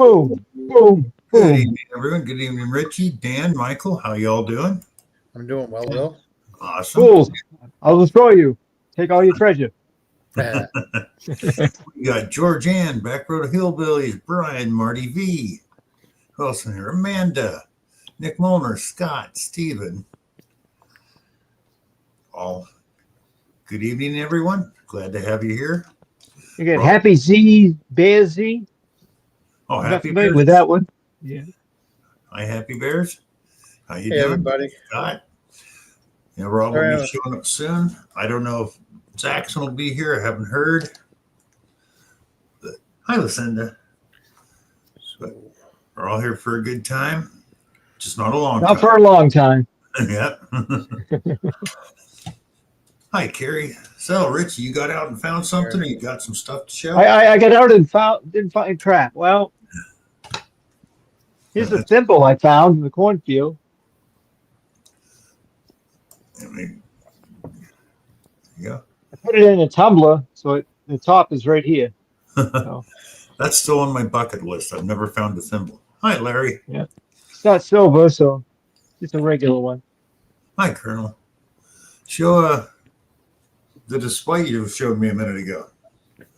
Boom, boom, Good boom. evening, everyone. Good evening, Richie, Dan, Michael. How y'all doing? I'm doing well, Will. Awesome. Fools, I'll destroy you. Take all your treasure. We got George Ann, Back Road Hillbillies, Brian, Marty V. Who else in here? Amanda, Nick Molnar, Scott, Steven. All good evening, everyone. Glad to have you here. You got Rob- Happy Z, Bear Z. Oh, I'm not Happy familiar Bears. with that one. Yeah. Hi, Happy Bears. How you Hey, doing? everybody. Scott. Yeah, Rob will be showing up soon. I don't know if Jackson will be here. I haven't heard. But, hi, Lucinda. But we're all here for a good time. Just not a long Not time. for a long time. Yeah. Hi, Carrie. So, Richie, you got out and found something, or you got some stuff to show? I got out and didn't find trap. Well, here's a thimble I found in the cornfield. I mean, yeah. I put it in a tumbler, so the top is right here. So, That's still on my bucket list. I've never found a thimble. Hi, Larry. yeah. It's not silver, so it's a regular one. Hi, Colonel. Show the display you showed me a minute ago.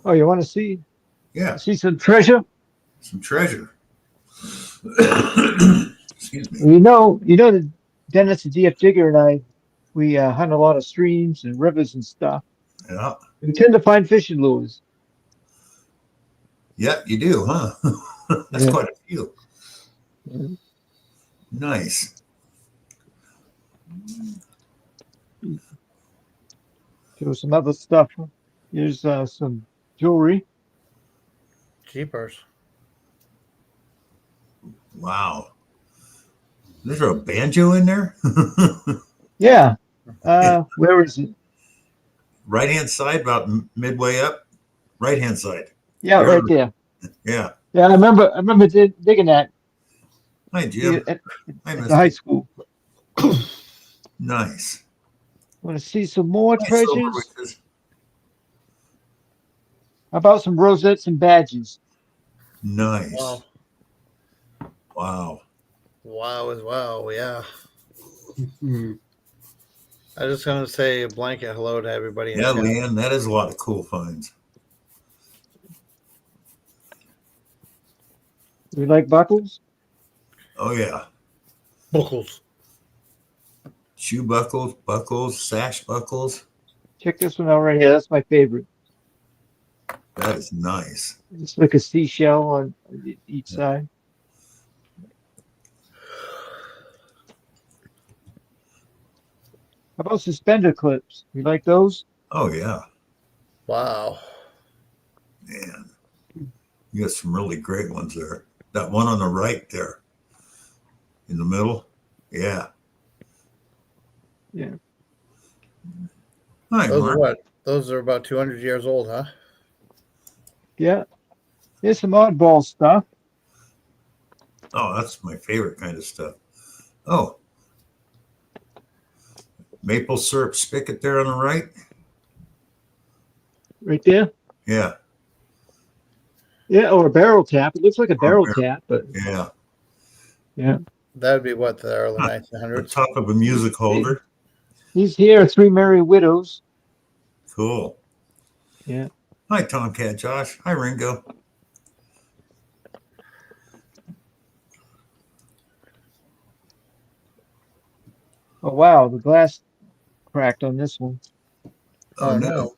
Oh, you want to see? Yeah, See some treasure? some treasure. Excuse me. You know that Dennis, the DF Digger, and I, we hunt a lot of streams and rivers and stuff. Yeah. We tend to find fishing lures. Yeah, you do, huh? That's Yeah. quite a few. Yeah. Nice. Show some other stuff. Here's some jewelry. Jeepers. Wow. Is there a banjo in there? Yeah. Where is it? Right hand side, about midway up. Right hand side. Yeah, right there. Yeah. Yeah, I remember digging that Hi, Jim. at Hi, the high Misty. school. Nice. Want to see some more Hi, Silver treasures? Witches. How about some rosettes and badges? Nice. Wow. Wow. Wow as well, yeah. I was just going to say a blanket hello to everybody. Yeah, Leanne, that is a lot of cool finds. You like buckles? Oh, yeah. Buckles. Shoe buckles, sash buckles. Check this one out right here. That's my favorite. That is nice. It's like a seashell on each side. How about suspender clips? You like those? Oh, yeah. Wow. Man. You got some really great ones there. That one on the right there. In the middle. Yeah. Yeah. Hi, Those Mark. are what? Those are about 200 years old, huh? Yeah. Here's some oddball stuff. Oh, that's my favorite kind of stuff. Oh. Maple syrup spigot there on the right. Right there. Yeah. Yeah, or a barrel tap. It looks like a barrel tap, but Yeah. yeah. That would be what, the early The 1900s? top of a music holder. These here are Three Merry Widows. Cool. Yeah. Hi, Tomcat Josh. Hi, Ringo. Oh wow, the glass cracked on this one. Oh, no.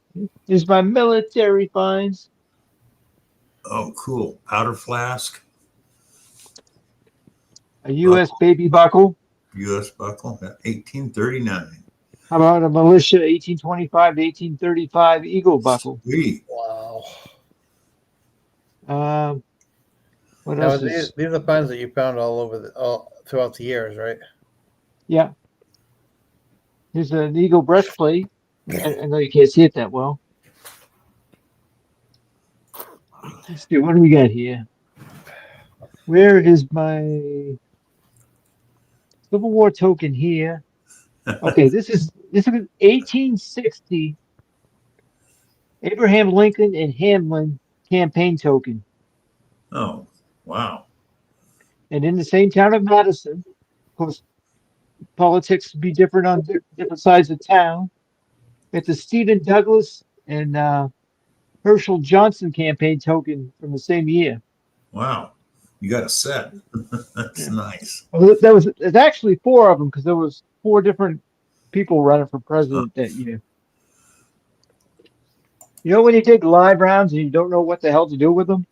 Here's my military finds. Oh, cool. Powder flask. A U.S. baby buckle. U.S. buckle. 1839. How about a militia 1825 to 1835 eagle buckle? Sweet. Wow. What Now, else is? these are the finds that you found all throughout the years, right? Yeah. Here's an eagle breastplate. I know you can't see it that well. Let's see, what do we got here? Where is my Civil War token here? Okay, this is 1860 Abraham Lincoln and Hamlin campaign token. Oh, Wow. And in the same town of Madison, of course, politics would be different on different sides of town. It's a Stephen Douglas and Herschel Johnson campaign token from the same year. Wow. You got a set. That's Yeah. nice. Well, there's actually four of them because there was four different people running for president that year. You know when you take live rounds and you don't know what the hell to do with them?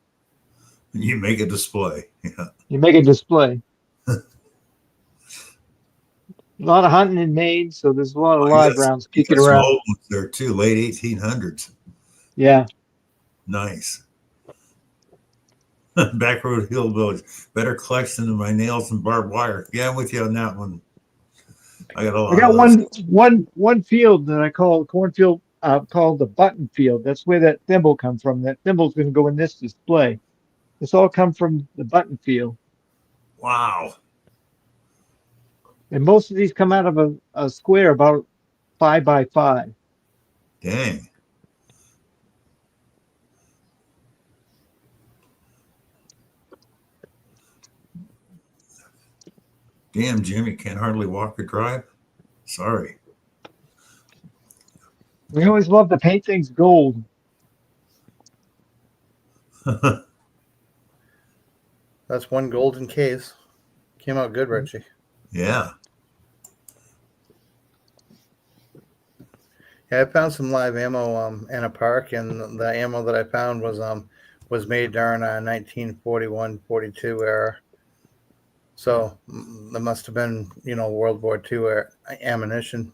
You make a display. Yeah. You make a display. A lot of hunting in Maine, so there's a lot of live rounds You kicking got some around. old ones there too, late 1800s. Yeah. Nice. Backroad Hillbillies. Better collection than my nails and barbed wire. Yeah, I'm with you on that one. I got a lot I got of those. one field that I call cornfield, called the button field. That's where that thimble come from. That thimble's going to go in this display. This all come from the button field, Wow. and most of these come out of a square about 5 by 5. Dang. Damn, Jimmy can't hardly walk or drive. Sorry. We always love to paint things gold. That's one golden case. Came out good, Richie. Yeah. Yeah, I found some live ammo in a park, and the ammo that I found was made during 1941-42 era. So there must have been, World War II ammunition.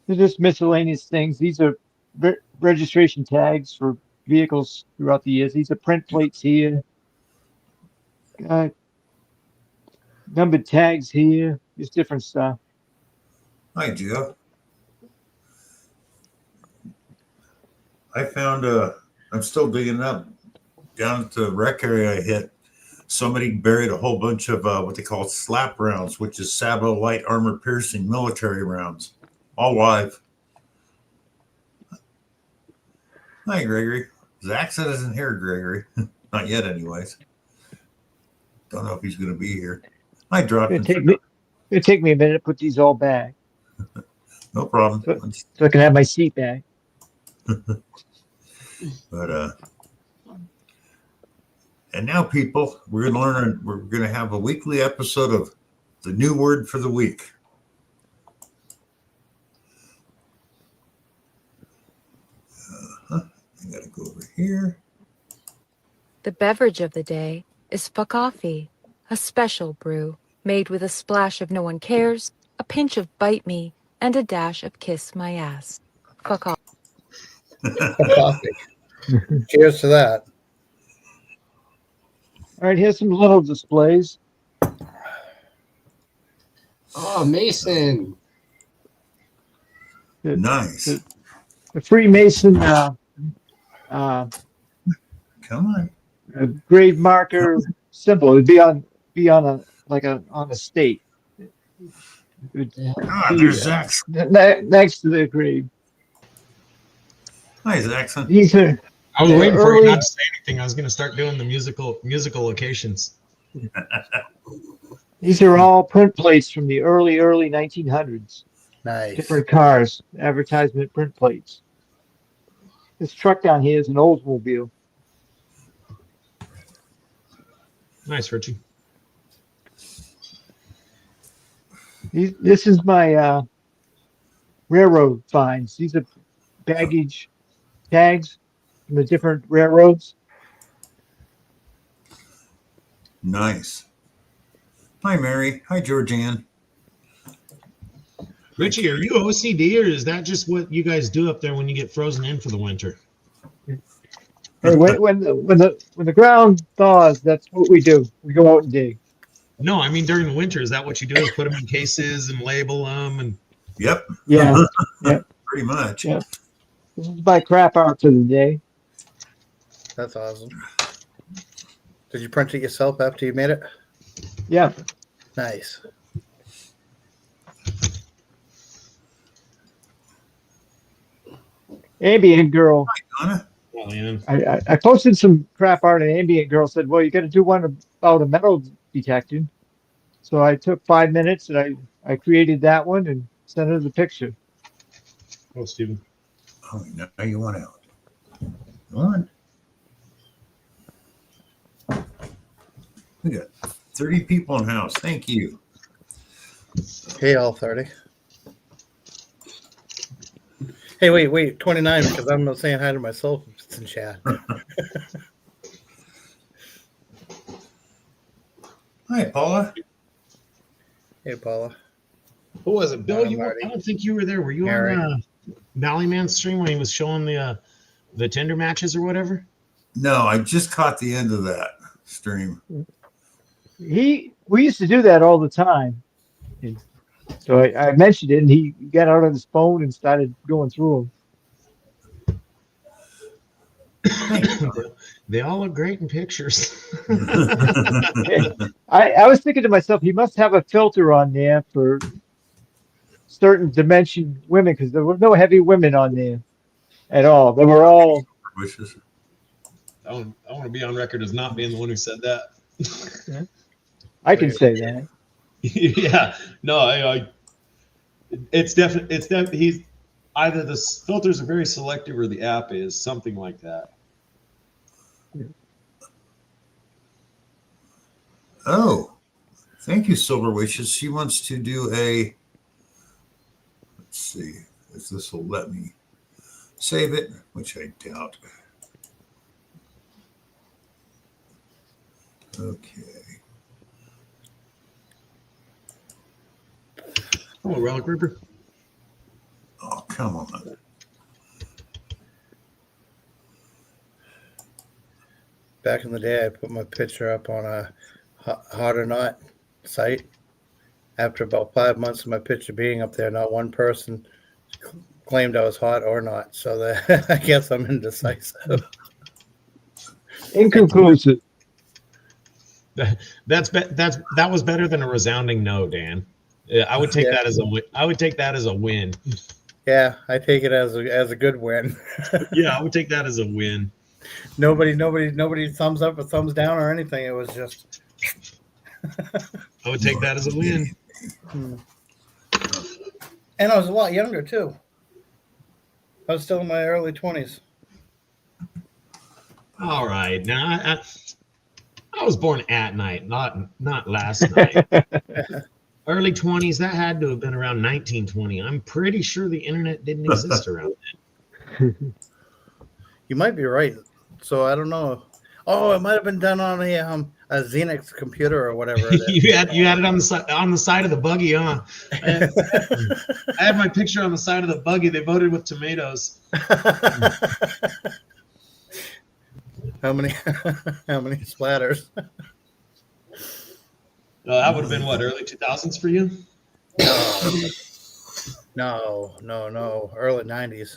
They're just miscellaneous things. These are registration tags for vehicles throughout the years. These are print plates here. Numbered tags here. Just different stuff. Hi, Joe. I found I'm still digging up down at the wreck area I hit. Somebody buried a whole bunch of what they call slap rounds, which is Sabo light armor piercing military rounds, all live. Hi, Gregory. Zach said isn't here, Gregory. Not yet, anyways. Don't know if he's going to be here. I dropped him. It'll take me a minute to put these all back. No problem. So I can have my seat back. But and now, people, we're going to have a weekly episode of the new word for the week. I got to go over here. The beverage of the day is Fuck-Coffee, a special brew made with a splash of No One Cares, a pinch of Bite Me, and a dash of Kiss My Ass. Fuck-Coffee. Cheers to that. All right, here's some little displays. Oh, Mason. Nice. The Freemason Come on. a grave marker symbol. It'd be on a stake. There's Zach. Next to the grave. Hi, Zaxon. These are I was waiting for early- you not to say anything. I was going to start doing the musical locations. These are all print plates from the early 1900s. Nice. Different cars, advertisement print plates. This truck down here is an Oldsmobile. Nice, Richie. This is my railroad finds. These are baggage tags from the different railroads. Nice. Hi, Mary. Hi, Georgianne. Richie, are you OCD or is that just what you guys do up there when you get frozen in for the winter? Hey, when the ground thaws, that's what we do. We go out and dig. No, I mean during the winter, is that what you do? Is put them in cases and label them? And Yep. Yeah, Pretty much. Yeah. This is my crap art for the day. That's awesome. Did you print it yourself after you made it? Yeah. Nice. Ambient girl. Donna. man. I posted some crap art, and Ambient Girl said, "Well, you got to do one about a metal detecting." So I took 5 minutes and I created that one and sent her the picture. Oh, Steven. Oh, now you want out. Come on. We got 30 people in house. Thank you. Hey, all 30. Hey, wait, 29 because I'm not saying hi to myself in chat. Hi, Paula. Hey, Paula. Who was it? Bill, you were, Marty. I don't think you were there. Were you Mary. on Ballyman's stream when he was showing the Tinder matches or whatever? No, I just caught the end of that stream. We used to do that all the time. And so I mentioned it, and he got out on his phone and started going through They all look great in pictures. them. I was thinking to myself, he must have a filter on there for certain dimension women because there were no heavy women on there at all. They were all. Wishes. I want to be on record as not being the one who said that. I can say that. Yeah, no, it's definitely he's either the filters are very selective or the app is something like that. Oh, thank you, Silver Wishes. She wants to do a. Let's see if this will let me save it, which I doubt. Okay. Oh, Relic Ripper. Oh, come on. Back in the day, I put my picture up on a Hot or Not site. After about 5 months of my picture being up there, not one person claimed I was hot or not. So that, I guess I'm indecisive. Inconclusive. That was better than a resounding no, Dan. I would take that as a win. I would take that as a win. Yeah, I take it as a good win. Yeah, I would take that as a win. Nobody thumbs up or thumbs down or anything. It was just. I would take that as a win. And I was a lot younger too. I was still in my early 20s. All right, now I was born at night, not last night. Early 20s. That had to have been around 1920. I'm pretty sure the internet didn't exist around then. You might be right. So I don't know. Oh, it might have been done on a Xenix computer or whatever it is. you had it on the side of the buggy, huh? I had my picture on the side of the buggy. They voted with tomatoes. How many splatters? That would have been what, early 2000s for you? No. Early 90s.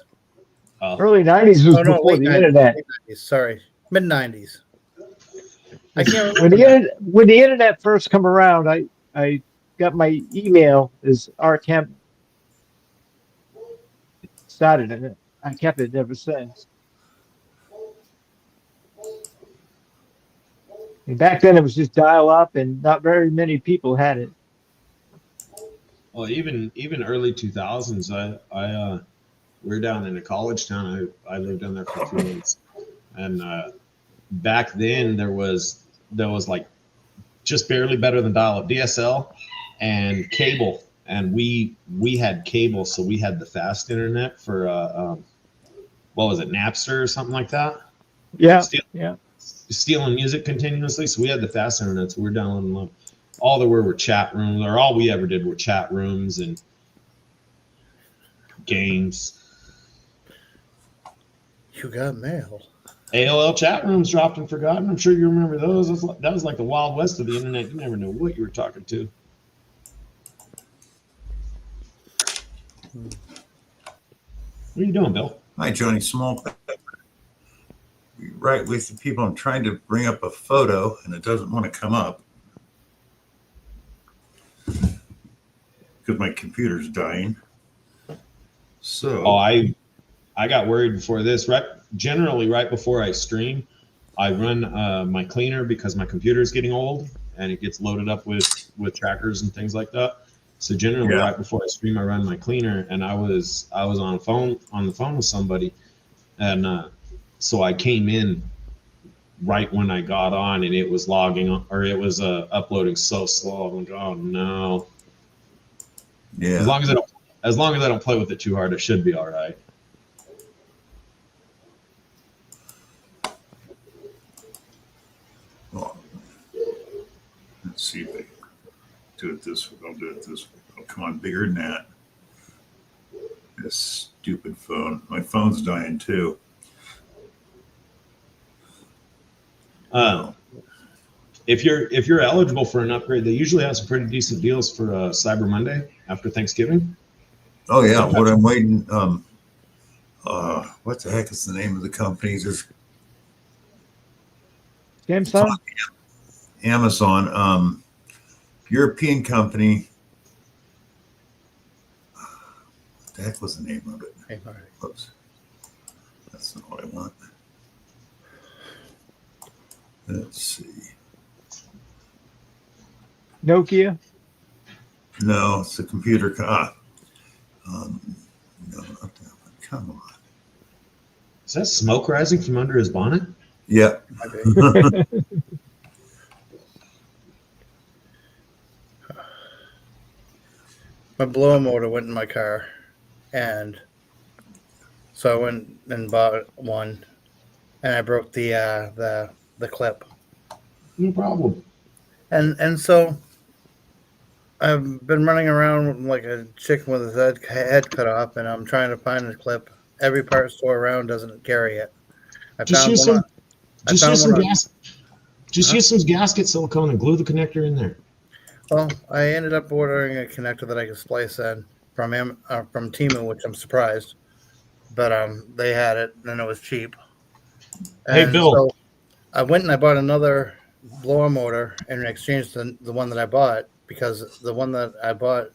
Early 90s was Oh no, before late the 90s, internet. late 90s, sorry, mid 90s. I can't When remember. when the internet first come around, I got my email as R. Kemp started it. I kept it ever since. And back then it was just dial up, and not very many people had it. Well, even early 2000s, we were down in a college town. I lived down there for 2 months, and back then there was like just barely better than dial-up DSL and cable, and we had cable, so we had the fast internet for what was it, Napster or something like that. Yeah, yeah. Stealing music continuously, so we had the fast internet, so we were downloading all there were chat rooms, or all we ever did were chat rooms and games. You got mail. AOL chat rooms dropped and forgotten. I'm sure you remember those. That was like the Wild West of the internet. You never knew what you were talking to. What are you doing, Bill? Hi, Johnny Small. Right with the people. I'm trying to bring up a photo and it doesn't want to come up because my computer's dying. So I got worried before this. generally right before I stream, I run my cleaner because my computer is getting old and it gets loaded up with trackers and things like that. So generally, Yeah. right before I stream, I run my cleaner, and I was on the phone with somebody, and so I came in right when I got on, and it was logging on, or it was uploading so slow. I'm like, oh no. Yeah. As long as I don't play with it too hard, it should be all right. Well, let's see if I can do it this way. I'll do it this way. Oh, come on, bigger than that. This stupid phone. My phone's dying too. If you're eligible for an upgrade, they usually have some pretty decent deals for Cyber Monday after Thanksgiving. Oh yeah, what I'm waiting. What the heck is the name of the company? There's Samsung? Amazon, European company. What the heck was the name of it? Hey, Marty. Whoops. That's not what I want. Let's see. Nokia? No, it's a computer. No, not that one. Come on. Is that smoke rising from under his bonnet? Yeah. My blower motor went in my car, and so I went and bought one, and I broke the clip, No problem. and so I've been running around like a chicken with his head cut off, and I'm trying to find the clip. Every part store around doesn't carry it. I Just found use one. some, on- I just found use some one on- gas. Just use some gasket silicone and glue the connector in there. Well, I ended up ordering a connector that I could splice in from Temu, which I'm surprised, but they had it and it was cheap. Hey, And Bill. so I went and I bought another blower motor and exchanged the one that I bought because the one that I bought.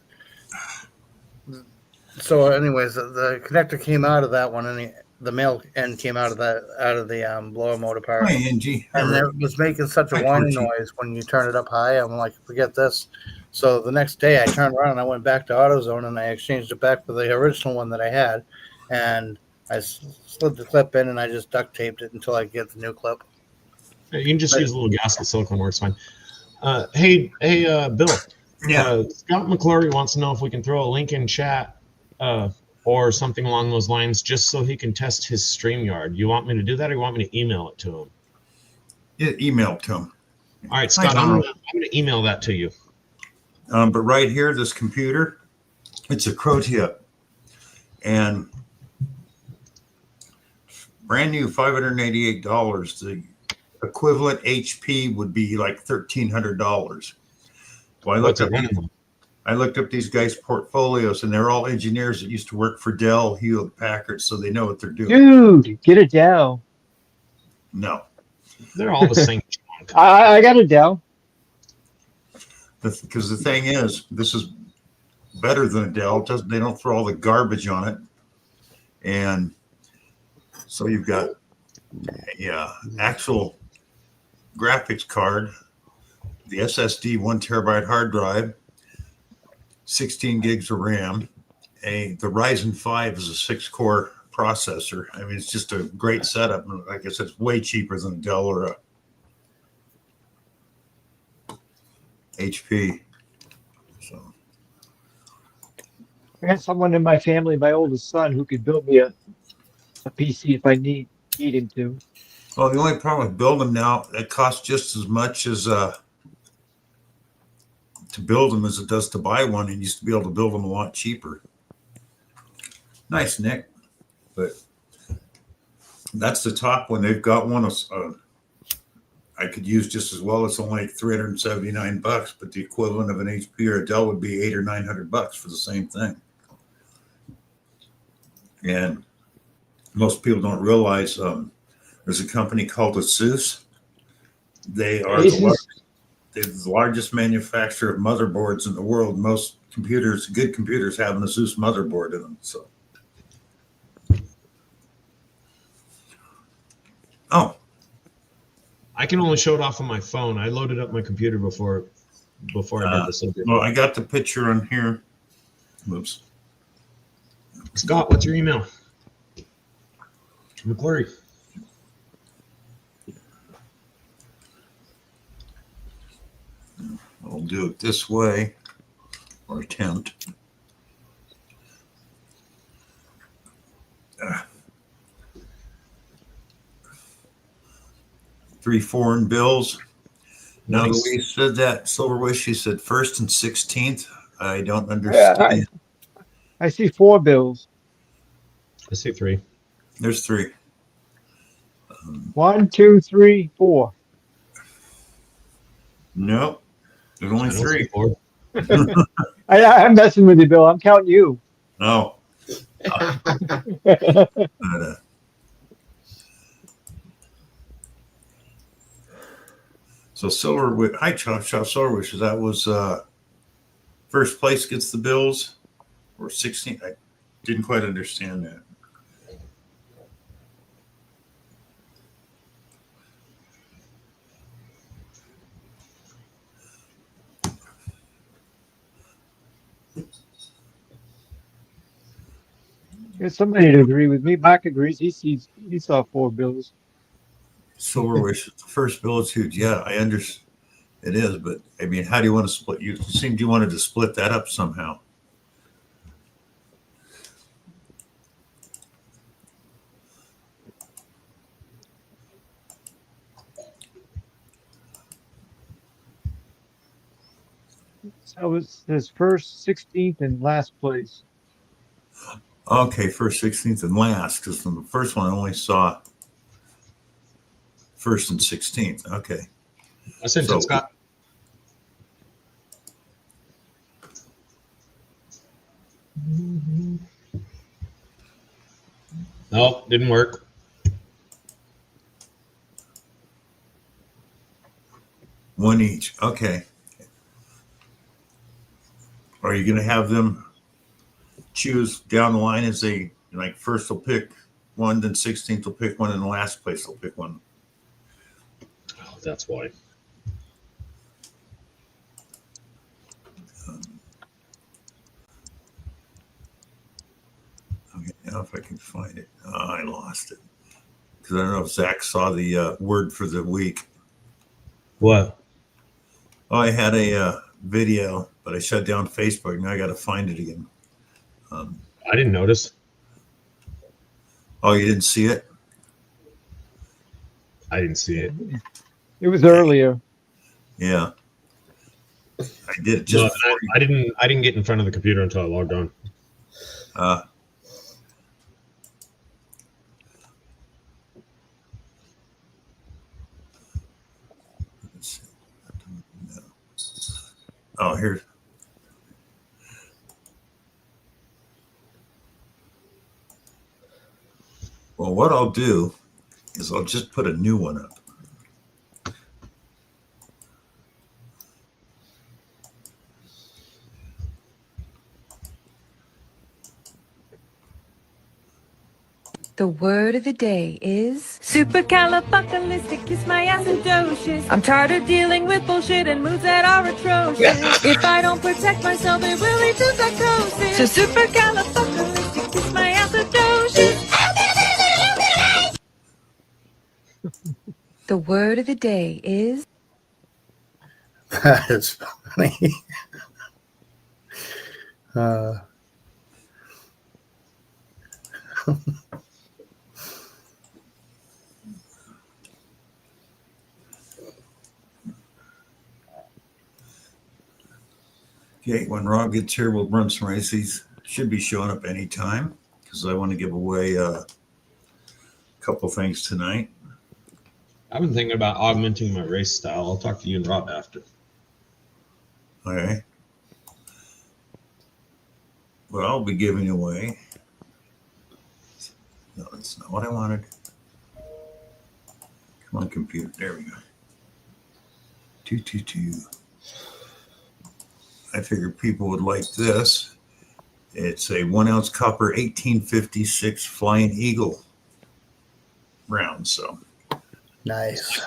So, anyways, the connector came out of that one, and the male end came out of the blower motor part. Hi, Angie. And it was making such a Hi, whining Torchy. noise when you turn it up high. I'm like, forget this. So the next day I turned around and I went back to AutoZone and I exchanged it back for the original one that I had. And I slid the clip in and I just duct taped it until I get the new clip. You can just use a little gasket silicone, works fine. Hey, Bill. Yeah. Scott McClory wants to know if we can throw a link in chat or something along those lines, just so he can test his StreamYard. You want me to do that, or you want me to email it to him? Yeah, email it to him. All right, Scott, I'm gonna email that to you. But right here, this computer, it's a Crotip, and brand new $588. The equivalent HP would be like $1,300. Well, What's it running? I looked up these guys' portfolios, and they're all engineers that used to work for Dell, Hewlett Packard, so they know what they're doing. Dude, get a Dell. No, They're all the same. I got a Dell. because the thing is, this is better than a Dell. They don't throw all the garbage on it, and so you've got actual graphics card, the SSD 1 terabyte hard drive, 16 gigs of RAM. The Ryzen 5 is a 6-core processor. I mean, it's just a great setup. Like I said, it's way cheaper than a Dell or a HP. So I got someone in my family, my oldest son, who could build me a PC if I need him to. well, the only problem with building them now, it costs just as much as to build them as it does to buy one. And you used to be able to build them a lot cheaper. Nice, Nick. But that's the top one. They've got one I could use just as well. It's only $379, but the equivalent of an HP or a Dell would be $800 or $900 for the same thing. And most people don't realize there's a company called ASUS. They are the largest manufacturer of motherboards in the world. Most good computers, have an ASUS motherboard in them. So, Oh, I can only show it off on my phone. I loaded up my computer before I did the subject. well, I got the picture on here. Oops. Scott, what's your email? McClure. I'll do it this way, or attempt. 3 foreign bills. Now Nice. that we said that, Silver Wish, she said 1st and 16th. I don't understand. I see 4 bills. I see 3. There's 3. 1, 2, 3, 4. Nope. There's only I don't 3. see 4. I'm messing with you, Bill. I'm counting you. No. So Silver Wish, hi, Chop Silver Wishes. That was first place gets the bills, or 16. I didn't quite understand that. There's somebody to agree with me. Mark agrees. He saw 4 bills. Silver Wish, the first bill is huge. Yeah, I understand. It is, but I mean, how do you want to split? You seemed you wanted to split that up somehow. So it says first, 16th, and last place. Okay, first, 16th, and last, because from the first one I only saw 1st and 16th. Okay. I sent So- it, Scott. Nope, didn't work. One each. Okay. Are you going to have them choose down the line as they, like, first they'll pick one, then 16th will pick one, and the last place they'll pick one? Oh, that's why. Okay, now if I can find it. Oh, I lost it. Because I don't know if Zach saw the word for the week. What? Oh, I had a video, but I shut down Facebook. Now I got to find it again. I didn't notice. Oh, you didn't see it? I didn't see it. It was earlier. Yeah. I did it No, just before I didn't get in front of the computer until I logged on. let's see. No. Oh, here's. Well, what I'll do is I'll just put a new one up. The word of the day is supercalifragilisticexpialidocious. I'm tired of dealing with bullshit and moods that are atrocious. If I don't protect myself, it will lead to psychosis. So supercalifragilisticexpialidocious. The word of the day is That is funny. Okay, when Rob gets here, we'll run some races. Should be showing up anytime because I want to give away a couple things tonight. I've been thinking about augmenting my race style. I'll talk to you and Rob after. Okay. Well, I'll be giving away. No, that's not what I wanted. Come on, computer. There we go. 222. I figured people would like this. It's a 1 ounce copper 1856 Flying Eagle round. So Nice.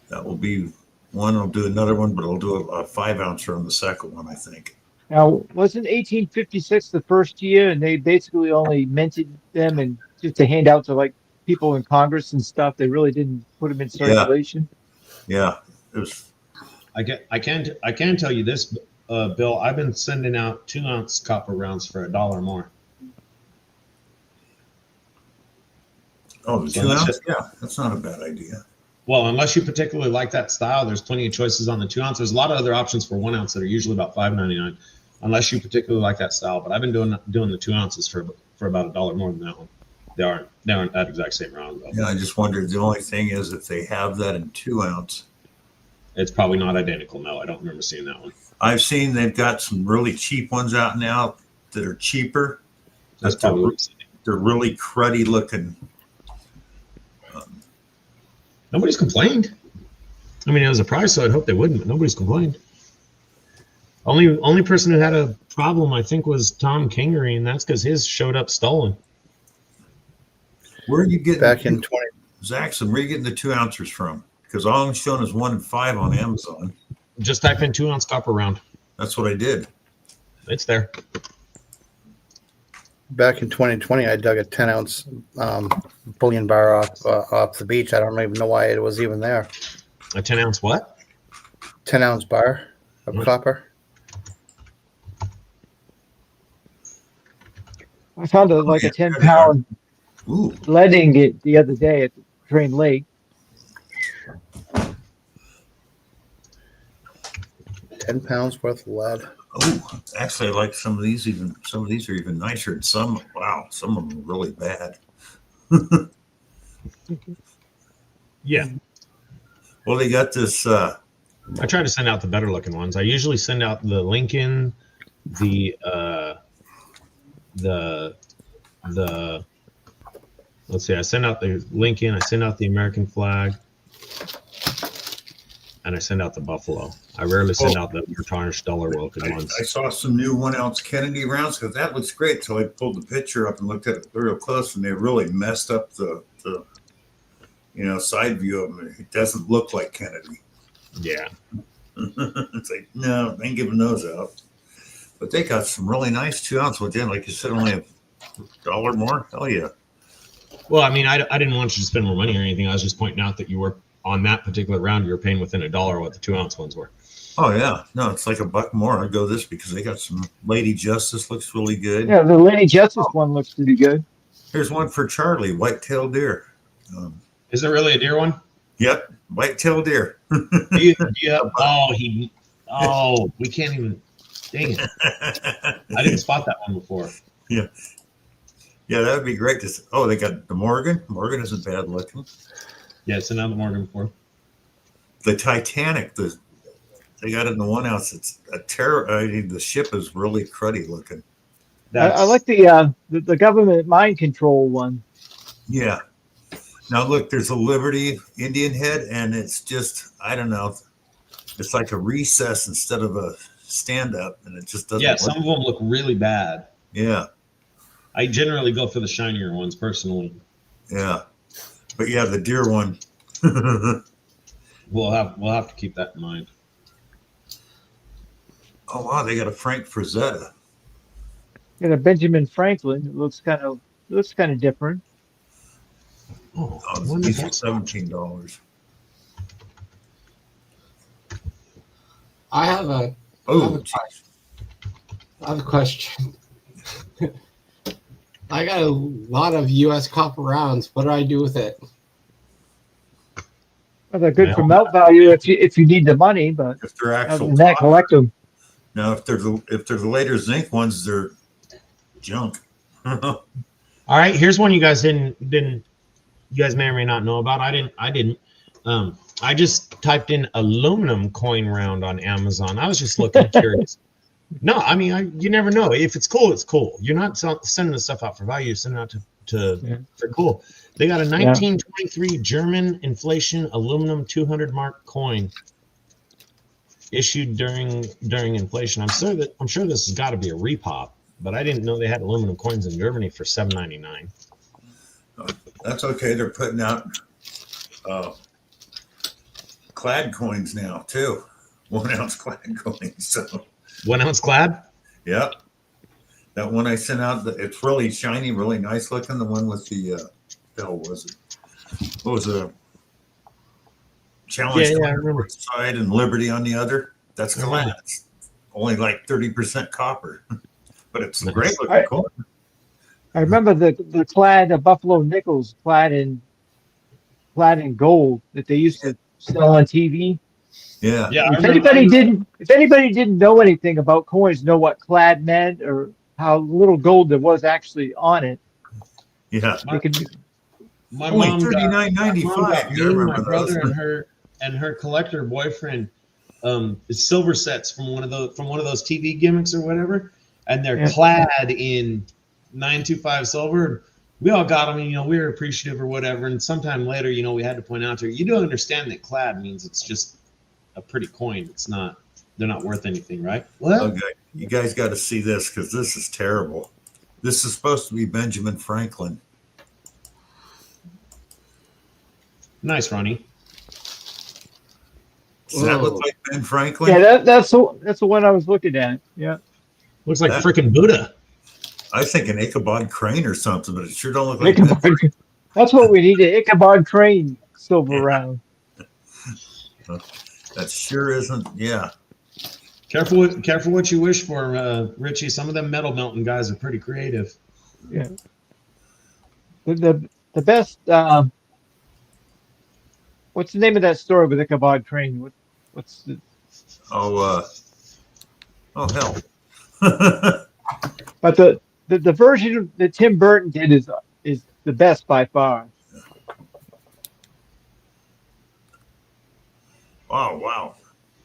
That will be one. I'll do another one, but I'll do a 5 ouncer on the second one, I think. Now, wasn't 1856 the first year, and they basically only minted them and just to hand out to like people in Congress and stuff? They really didn't put them in circulation. Yeah, it was. I can tell you this, Bill. I've been sending out 2-ounce copper rounds for $1 more. Oh, the 2 ounce? Yeah, that's not a bad idea. Well, unless you particularly like that style, there's plenty of choices on the 2 ounce. There's a lot of other options for 1 ounce that are usually about $5.99, unless you particularly like that style. But I've been doing the 2 ounces for about $1 more than that one. They aren't that exact same round though. Yeah, I just wondered. The only thing is, if they have that in 2 ounce, It's probably not identical. No, I don't remember seeing that one. I've seen they've got some really cheap ones out now that are cheaper. That's They're, probably they're really cruddy looking. Nobody's complained. I mean, it was a price, so I'd hope they wouldn't, but nobody's complained. Only person who had a problem, I think, was Tom Kingery, and that's because his showed up stolen. Where are you getting Back in 20. Zaxxon? Where are you getting the 2 ounces from? Because all I'm showing is 1 and 5 on Amazon. Just type in 2-ounce copper round. That's what I did. It's there. Back in 2020, I dug a 10-ounce bullion bar off the beach. I don't even know why it was even there. A 10-ounce what? 10-ounce bar of copper. I found a 10-pound Ooh, lead ingot the other day at Drain Lake. 10 pounds worth of lead. oh, actually, I like some of these. Even some of these are even nicer. And some, wow, some of them are really bad. Yeah. Well, they got this. I try to send out the better looking ones. I usually send out the Lincoln, the let's see, I send out the Lincoln, I send out the American flag, and I send out the Buffalo. I rarely send out the tarnished dollar looking ones. I saw some new 1 ounce Kennedy rounds because that looks great. So I pulled the picture up and looked at it real close, and they really messed up the side view of them. It doesn't look like Kennedy. Yeah. It's like, no, they ain't giving those out. But they got some really nice 2 ounce ones in, like you said, only $1 more. Hell yeah. Well, I mean, I didn't want you to spend more money or anything. I was just pointing out that you were on that particular round, you were paying within $1 what the 2 ounce ones were. Oh yeah, no, it's like $1 more. I'd go this because they got some Lady Justice looks really good. Yeah, the Lady Justice one looks pretty good. Here's one for Charlie, white-tailed deer. Is there really a deer one? Yep, white-tailed deer. Yeah. We can't even. Dang it! I didn't spot that one before. Yeah, that would be great. They got the Morgan. Morgan isn't bad looking. Yeah, it's another Morgan before. The Titanic, they got it in the 1 ounce. It's a terror. I mean, the ship is really cruddy looking. I like the government mind control one. Yeah. Now look, there's a Liberty Indian head, and it's just, I don't know. It's like a recess instead of a stand up, and it just doesn't. Yeah, work. some of them look really bad. Yeah. I generally go for the shinier ones personally. Yeah. But yeah, the deer one. We'll have to keep that in mind. Oh wow, they got a Frank Frazetta. Got a Benjamin Franklin. It looks kind of different. Oh, Oh, these are $17. I have a Oh, I have a question. I got a lot of U.S. copper rounds. What do I do with it? Well, they're good for melt value if you need the money, but if they're other actual than that, copper. collect them. Now, if they're the later zinc ones, they're junk. All right, here's one you guys didn't. You guys may or may not know about. I didn't. I just typed in aluminum coin round on Amazon. I was just looking curious. No, I mean, you never know. If it's cool, it's cool. You're not sending the stuff out for value. You're sending it out for cool. They got a 1923 German inflation aluminum 200 mark coin issued during inflation. I'm sure this has got to be a repop, but I didn't know they had aluminum coins in Germany for $7.99. That's okay. They're putting out clad coins now too. 1 ounce clad coins. So 1 ounce clad. yeah, that one I sent out. It's really shiny, really nice looking. The one with the hell was it? What was a challenge Yeah, I on remember. one side and Liberty on the other? That's Mhm. clad. It's only like 30% copper, but it's Nice. great looking coin. I remember the clad Buffalo nickels clad in gold that they used to sell on TV. Yeah, Yeah, If anybody didn't know anything about coins, know what clad meant or how little gold there was actually on it, yeah. they could. my Only mom got, my mom $39.95. got You me, my remember brother, those? and her collector boyfriend silver sets from one of those TV gimmicks or whatever, and they're Yeah. clad in 925 silver. We all got them, and we were appreciative or whatever. And sometime later, we had to point out to her, you do understand that clad means it's just a pretty coin. It's not. They're not worth anything, right? What? Okay, you guys got to see this because this is terrible. This is supposed to be Benjamin Franklin. Nice, Ronnie. Does that look Whoa. like Ben Franklin? Yeah, that's the one I was looking at. Yeah. Looks like That- freaking Buddha. I was thinking Ichabod Crane or something, but it sure don't look like Ben. Ichabod, that's what we need, an Ichabod Crane silver round. That sure isn't. Yeah. Careful what you wish for, Richie. Some of them metal melting guys are pretty creative. Yeah. The best. What's the name of that story with Ichabod Crane? What's the? Oh hell. But the version that Tim Burton did is the best by far. Wow.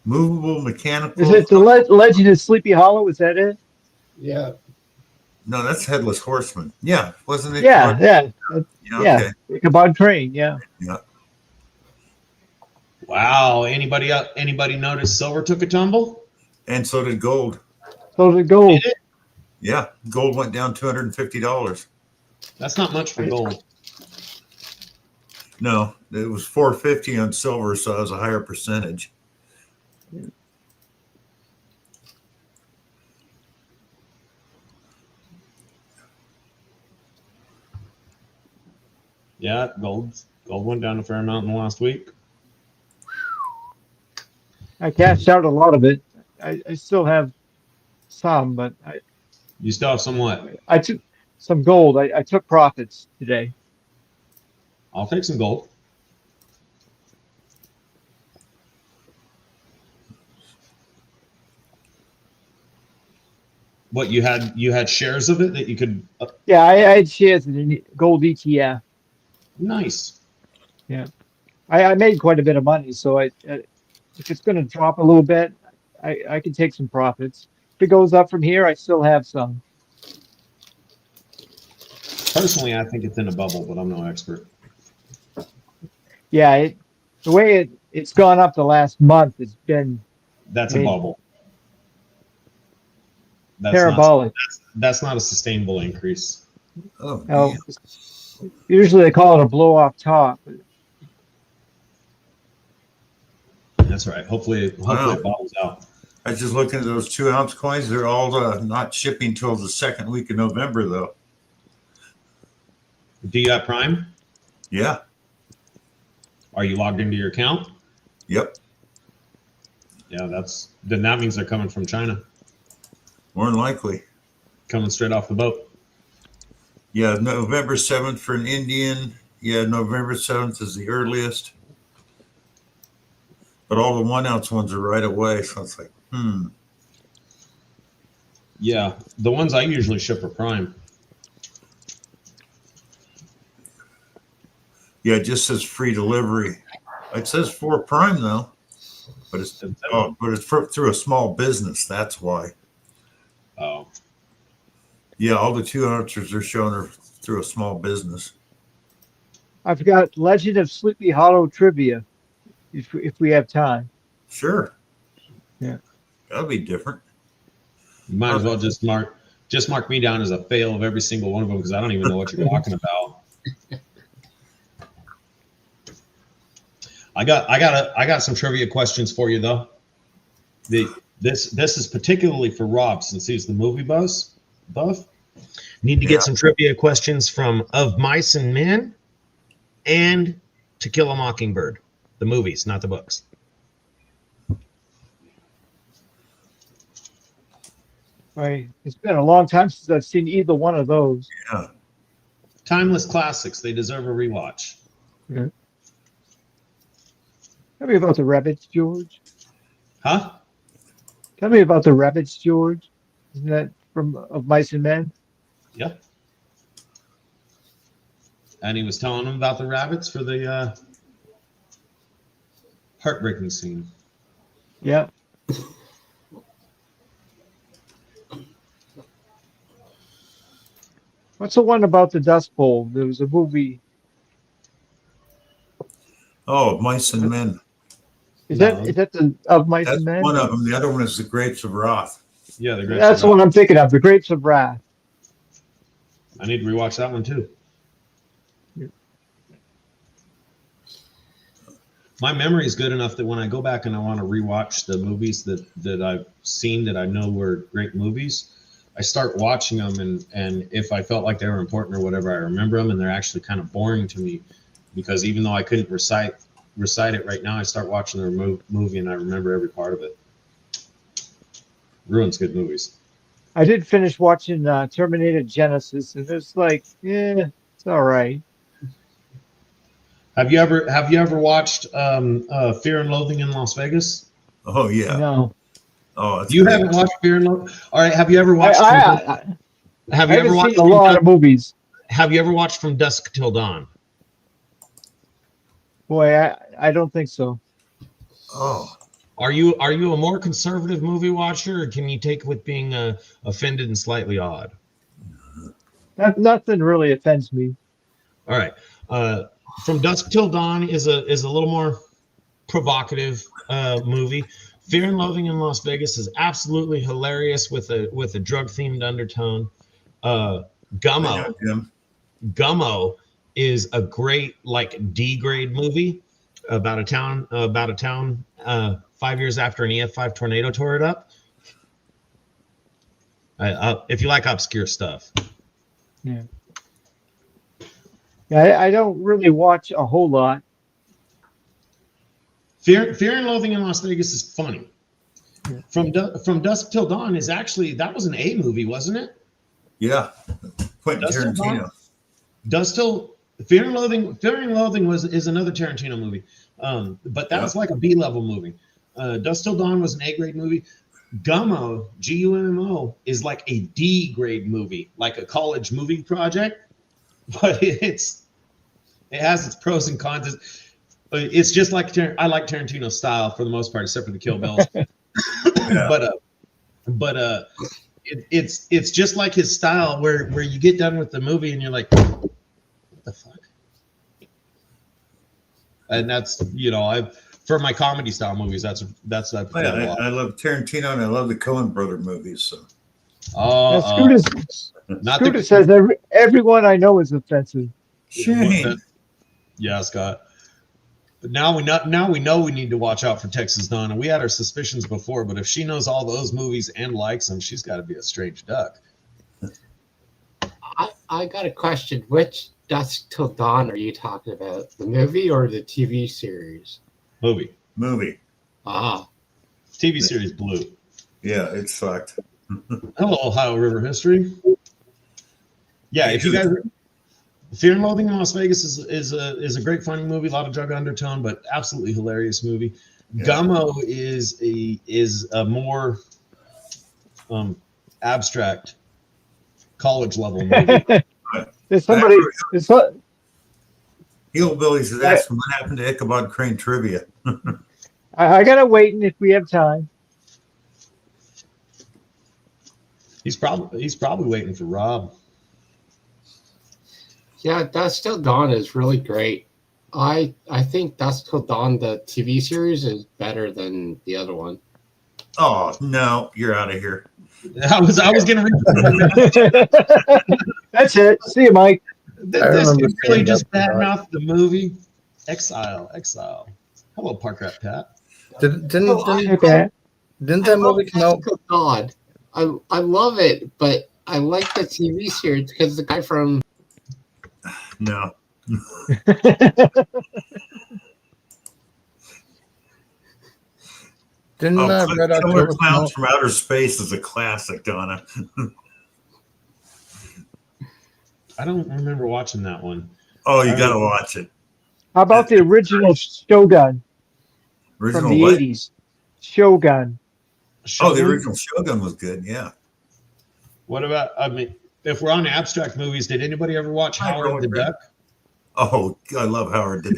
Movable mechanical. Is it the Legend of Sleepy Hollow? Is that it? Yeah. No, that's Headless Horseman. Yeah, wasn't it? Yeah. Yeah. Yeah. Okay. Ichabod Crane. Yeah. Yeah. Wow. Anybody notice silver took a tumble? And so did gold. So the gold. Did it? Yeah, gold went down $250. That's not much for gold. No, it was $450 on silver, so it was a higher percentage. Yeah, gold went down a fair amount in the last week. I cashed out a lot of it. I still have some, but You still have some what? I took some gold. I took profits today. I'll take some gold. What you had shares of it that you could Yeah, I had shares in a gold ETF. nice. I made quite a bit of money, so if it's going to drop a little bit, I can take some profits. If it goes up from here, I still have some. Personally, I think it's in a bubble, but I'm no expert. Yeah, the way it's gone up the last month has been That's a Maybe. bubble. parabolic. That's not a sustainable increase. Oh, Now, yeah. usually they call it a blow off top. That's right. Hopefully Wow. it bottoms out. I was just looking at those 2 ounce coins. They're all not shipping till the second week of November, though. Do you have Prime? Yeah. Are you logged into your account? Yep. Yeah, then that means they're coming from China, More than likely. coming straight off the boat. Yeah, November 7th for an Indian. Yeah, November 7th is the earliest. But all the 1 ounce ones are right away. So it's like, Yeah, the ones I usually ship are Prime. Yeah, it just says free delivery. It says for Prime, though. But it's through a small business. That's why. Oh, Yeah, all the 2 ounces are showing are through a small business. I've got Legend of Sleepy Hollow trivia, if we have time. Sure. Yeah. That'll be different. you might as well just mark me down as a fail of every single one of them because I don't even know what you're talking about. I got some trivia questions for you though. This is particularly for Rob since he's the movie buff. Need to get some trivia questions from Of Mice and Men and To Kill a Mockingbird, the movies, not the books. Right. It's been a long time since I've seen either one of those. Yeah. Timeless classics. They deserve a rewatch. Tell me about the rabbits, George. Huh? Tell me about the rabbits, George. Isn't that from Of Mice and Men? Yeah. And he was telling him about the rabbits for the heartbreaking scene. Yeah. What's the one about the Dust Bowl? There was a movie. Oh, Mice and Men. Is No. that the Of Mice That's and Men? one of them. The other one is The Grapes of Wrath. Yeah, the great. That's the one I'm thinking of. The Grapes of Wrath. I need to rewatch that one too. My memory is good enough that when I go back and I want to rewatch the movies that I've seen that I know were great movies, I start watching them, and if I felt like they were important or whatever, I remember them, and they're actually kind of boring to me because even though I couldn't recite it right now, I start watching the movie and I remember every part of it. Ruins good movies. I did finish watching Terminator Genesis, and it's like, yeah, it's all right. Have you ever watched Fear and Loathing in Las Vegas? Oh yeah. No, Oh, it's You great. haven't watched Fear and Loathing? All right. Have you ever watched? I have you ever haven't watched? seen a lot of movies. Have you ever watched From Dusk Till Dawn? Boy, I don't think so. Oh, Are you a more conservative movie watcher, or can you take with being offended and slightly odd? Nothing really offends me. All right. From Dusk Till Dawn is a little more provocative movie. Fear and Loathing in Las Vegas is absolutely hilarious with a drug themed undertone. I Gummo. know, Jim. Gummo is a great like D grade movie about a town 5 years after an EF5 tornado tore it up. If you like obscure stuff. Yeah, I don't really watch a whole lot. Fear and Loathing in Las Vegas is funny. Yeah. From Dusk Till Dawn is actually, that was an A movie, wasn't it? Yeah. Quentin Dusk Till Tarantino. Fear and Loathing is another Tarantino movie. But that was like a B level movie. Dusk Till Dawn was an A grade movie. Gummo, Gummo, is like a D grade movie, like a college movie project. But it has its pros and cons. It's just like I like Tarantino's style for the most part, except for the Kill Bills. Yeah. But it's just like his style, where you get done with the movie and you're like, what the fuck? And that's for my comedy style movies, that's I prefer a lot. I love Tarantino and I love the Coen brother movies. So Scooter says everyone I know is offensive. Shane. Yeah, Scott. But now we know we need to watch out for Texas Donna. We had our suspicions before, but if she knows all those movies and likes them, she's got to be a strange duck. I got a question. Which Dusk Till Dawn are you talking about? The movie or the TV series? Movie. Ah, TV series Blue. Yeah, it sucked. Hello, Ohio River history. Yeah, if you guys, Fear and Loathing in Las Vegas is a great funny movie, a lot of drug undertone, but absolutely hilarious movie. Yeah. Gummo is a more abstract college level movie. There's somebody. Hillbillies has asked what happened to Ichabod Crane trivia. I gotta wait, and if we have time, He's probably waiting for Rob. yeah, Dusk Till Dawn is really great. I think Dusk Till Dawn, the TV series, is better than the other one. Oh no, you're out of here. I was gonna read. that's it. See you, Mike. This is really just bad mouth the movie. Exile. Hello, Park Rat Pat. Didn't Okay. didn't that movie come out? Dusk Till Dawn. I love it, but I like the TV series because the guy from No. Didn't Oh, Red Killer October come Clowns out? from Outer Space is a classic, Donna. I don't remember watching that one. Oh, you got to watch it. How about the original Shogun Original from the what? 80s? Shogun. Oh, the Shogun? original Shogun was good. Yeah. What about? I mean, if we're on abstract movies, did anybody ever watch I Howard wrote the it. Duck? Oh, I love Howard the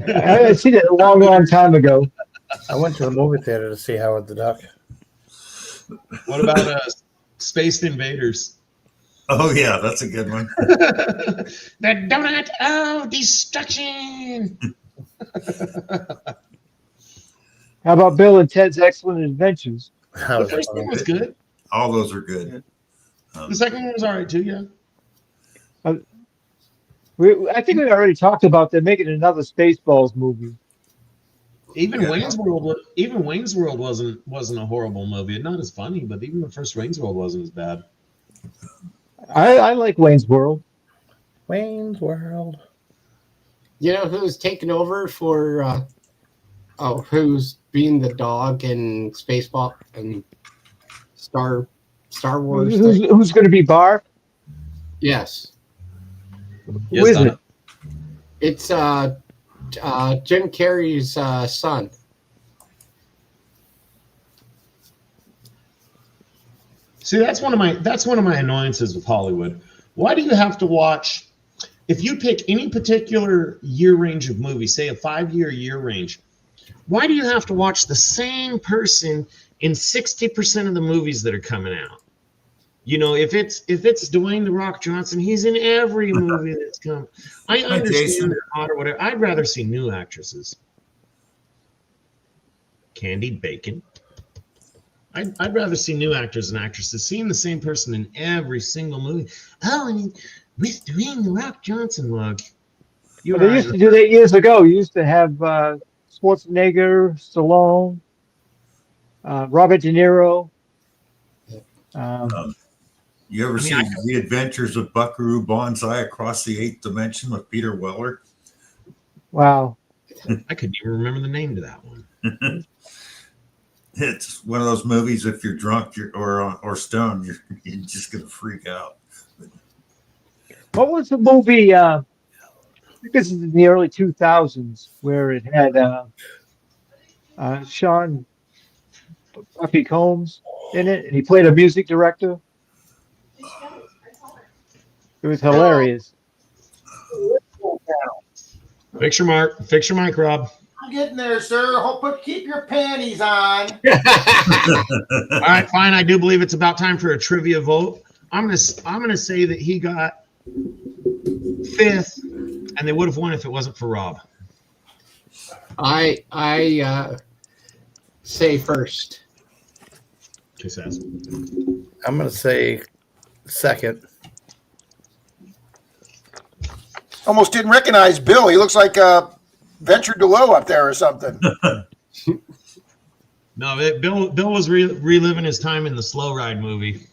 Duck. I seen it a long, long time ago. I went to the movie theater to see Howard the Duck. What about Spaced Invaders? Oh, yeah, that's a good one. The donut of destruction. How about Bill and Ted's Excellent Adventures? That The was first funny. one was good. All those are good. The second one was all right too. Yeah. I think we already talked about them making another Spaceballs movie. Even Yeah. Wayne's World wasn't a horrible movie. Not as funny, but even the first Wayne's World wasn't as bad. I like Wayne's World. Wayne's World. you know who's taken over for who's being the dog in Spaceball and Star Wars. Who's going to be Barf? Yes, Who is Donna. it? it's Jim Carrey's son. See, that's one of my annoyances with Hollywood. Why do you have to watch? If you pick any particular year range of movies, say a 5-year year range, why do you have to watch the same person in 60% of the movies that are coming out? You know, if it's Dwayne the Rock Johnson, he's in every movie that's come. I Jason. understand they're hot or whatever. I'd rather see new actresses. Candy Bacon. I'd rather see new actors and actresses. Seeing the same person in every single movie. Oh, and with Dwayne the Rock Johnson, look. You They are used to do that years ago. You used to have Schwarzenegger, Stallone, Robert De Niro. You ever see The Adventures of Buckaroo Banzai Across the Eighth Dimension with Peter Weller? Wow. I couldn't even remember the name to that one. It's one of those movies. If you're drunk or stoned, you're just gonna freak out. What was the movie? I think this is in the early 2000s where it had Sean Buffy Combs in it, and he played a music director. It was hilarious. Fix your mic, Rob. I'm getting there, sir. Keep your panties on. All right, fine. I do believe it's about time for a trivia vote. I'm gonna say that he got 5th, and they would have won if it wasn't for Rob. I say first. Okay, Sass. I'm going to say second. Almost didn't recognize Bill. He looks like Venture Delow up there or something. No, Bill was reliving his time in the Slow Ride movie.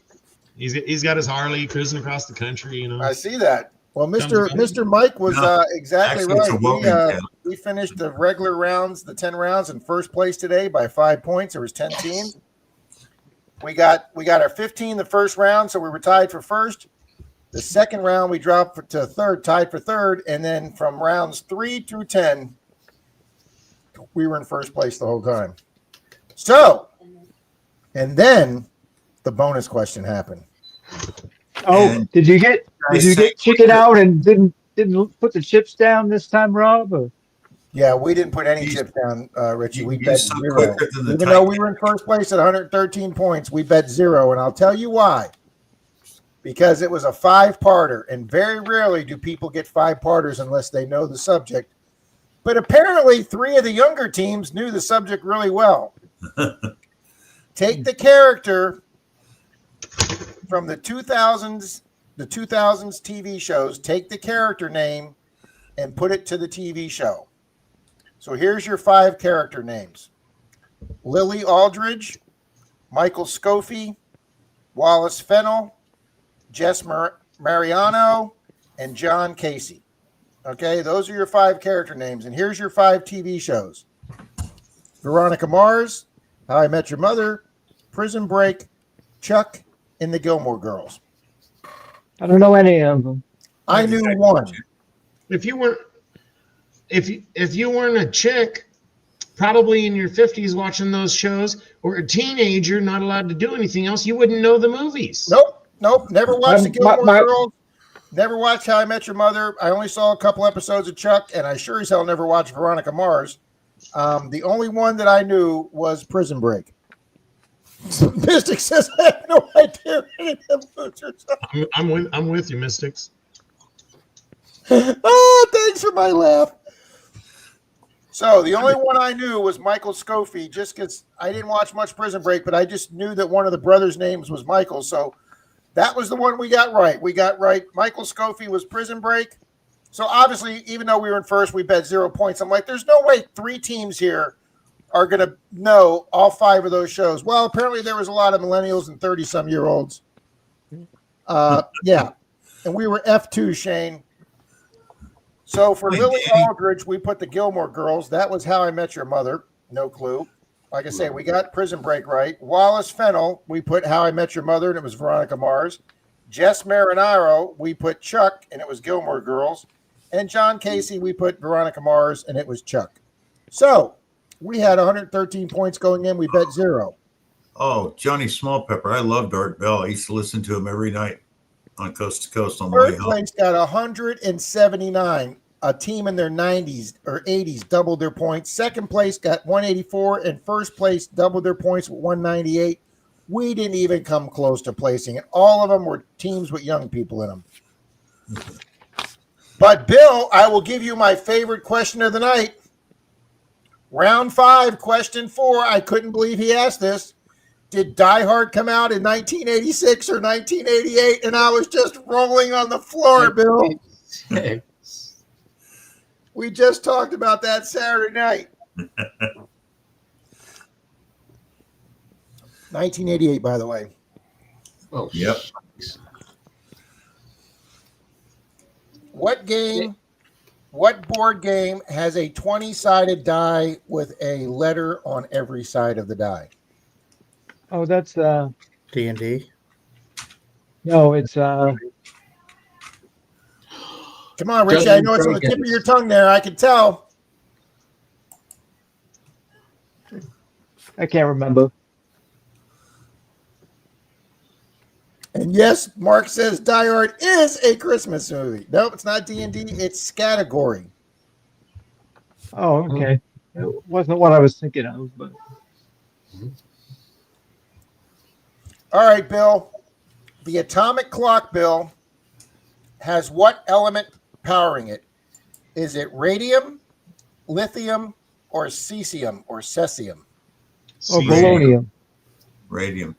He's got his Harley cruising across the country. You know. I see that. Well, Comes Mr. Mike was No, exactly actually, it's a right. Wogan town. We finished the regular rounds, the 10 rounds, in first place today by 5 points. There was 10 teams. We got our 15 the first round, so we were tied for first. The second round, we dropped to third, tied for third, and then from rounds 3 through 10, we were in first place the whole time. So, and then the bonus question happened. Oh, And did you get say- chicken out and didn't put the chips down this time, Rob? Or? Yeah, we didn't put any You- chips down, Richie. We you bet suck 0. quicker than the Even though Titans. we were in first place at 113 points, we bet 0, and I'll tell you why. Because it was a 5-parter, and very rarely do people get 5-parters unless they know the subject. But apparently, 3 of the younger teams knew the subject really well. Take the character from the 2000s TV shows, take the character name and put it to the TV show. So here's your 5 character names: Lily Aldridge, Michael Scofie, Wallace Fennell, Jess Mariano, and John Casey. Okay, those are your 5 character names. And here's your 5 TV shows: Veronica Mars, How I Met Your Mother, Prison Break, Chuck, and the Gilmore Girls. I don't know any of them. I knew one. If you weren't a chick, probably in your 50s watching those shows, or a teenager not allowed to do anything else, you wouldn't know the movies. Nope. Never watched the Gilmore my- Girls. Never watched How I Met Your Mother. I only saw a couple episodes of Chuck, and I sure as hell never watched Veronica Mars. The only one that I knew was Prison Break. Mystic says, I have no idea any of them losers. I'm with you, Mystics. Oh, thanks for my laugh. So the only one I knew was Michael Scofie, just because I didn't watch much Prison Break, but I just knew that one of the brothers' names was Michael. So that was the one we got right. We got right. Michael Scofie was Prison Break. So obviously, even though we were in first, we bet 0 points. I'm like, there's no way 3 teams here are going to know all 5 of those shows. Well, apparently there was a lot of millennials and 30-some-year-olds. Yeah. And we were F2, Shane. So for Lily Aldridge, we put the Gilmore Girls. That was How I Met Your Mother. No clue. Like I say, we got Prison Break right. Wallace Fennell, we put How I Met Your Mother, and it was Veronica Mars. Jess Marinaro, we put Chuck, and it was Gilmore Girls. And John Casey, we put Veronica Mars, and it was Chuck. So we had 113 points going in. We bet 0. Oh, Johnny Smallpepper. I loved Art Bell. I used to listen to him every night on Coast to Coast on the way Third home. place got 179. A team in their 90s or 80s doubled their points. Second place got 184, and first place doubled their points with 198. We didn't even come close to placing it. All of them were teams with young people in them. But Bill, I will give you my favorite question of the night. Round 5, question 4. I couldn't believe he asked this. Did Die Hard come out in 1986 or 1988? And I was just rolling on the floor, Bill. We just talked about that Saturday night. 1988, by the way. Oh, Yep. What board game has a 20-sided die with a letter on every side of the die? Oh, that's D&D. no, it's Come on, Richie. I know it's on the tip of your tongue there. I can tell. I can't remember. And yes, Mark says Die Hard is a Christmas movie. Nope, it's not D&D. It's Scattergory. Oh, okay. It wasn't what I was thinking of, but All right, Bill. The atomic clock, Bill, has what element powering it? Is it radium, lithium, or cesium or cesium? oh, polonium. Radium.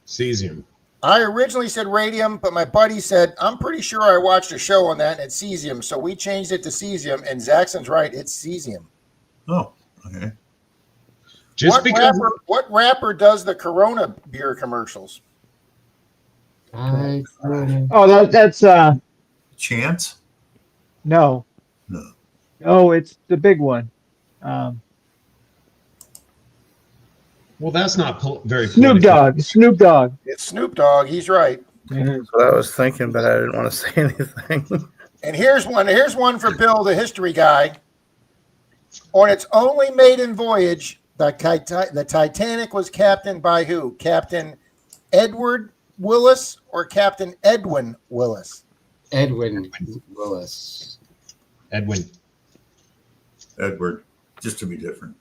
Cesium. I originally said radium, but my buddy said, I'm pretty sure I watched a show on that and it's cesium. So we changed it to cesium, and Zaxxon's right. It's cesium. Oh, okay. What rapper does the Corona beer commercials? I Oh, that's Chance? no. No. Oh, it's the big one. Well, that's not very Snoop political. Dogg. Snoop Dogg. It's Snoop Dogg. He's right. That's what I was thinking, but I didn't want to say anything. And here's one. Here's one for Bill, the history guy. On its only maiden voyage, the Titanic was captained by who? Captain Edward Willis or Captain Edwin Willis? Edwin Willis. Edwin. Edward. Just to be different.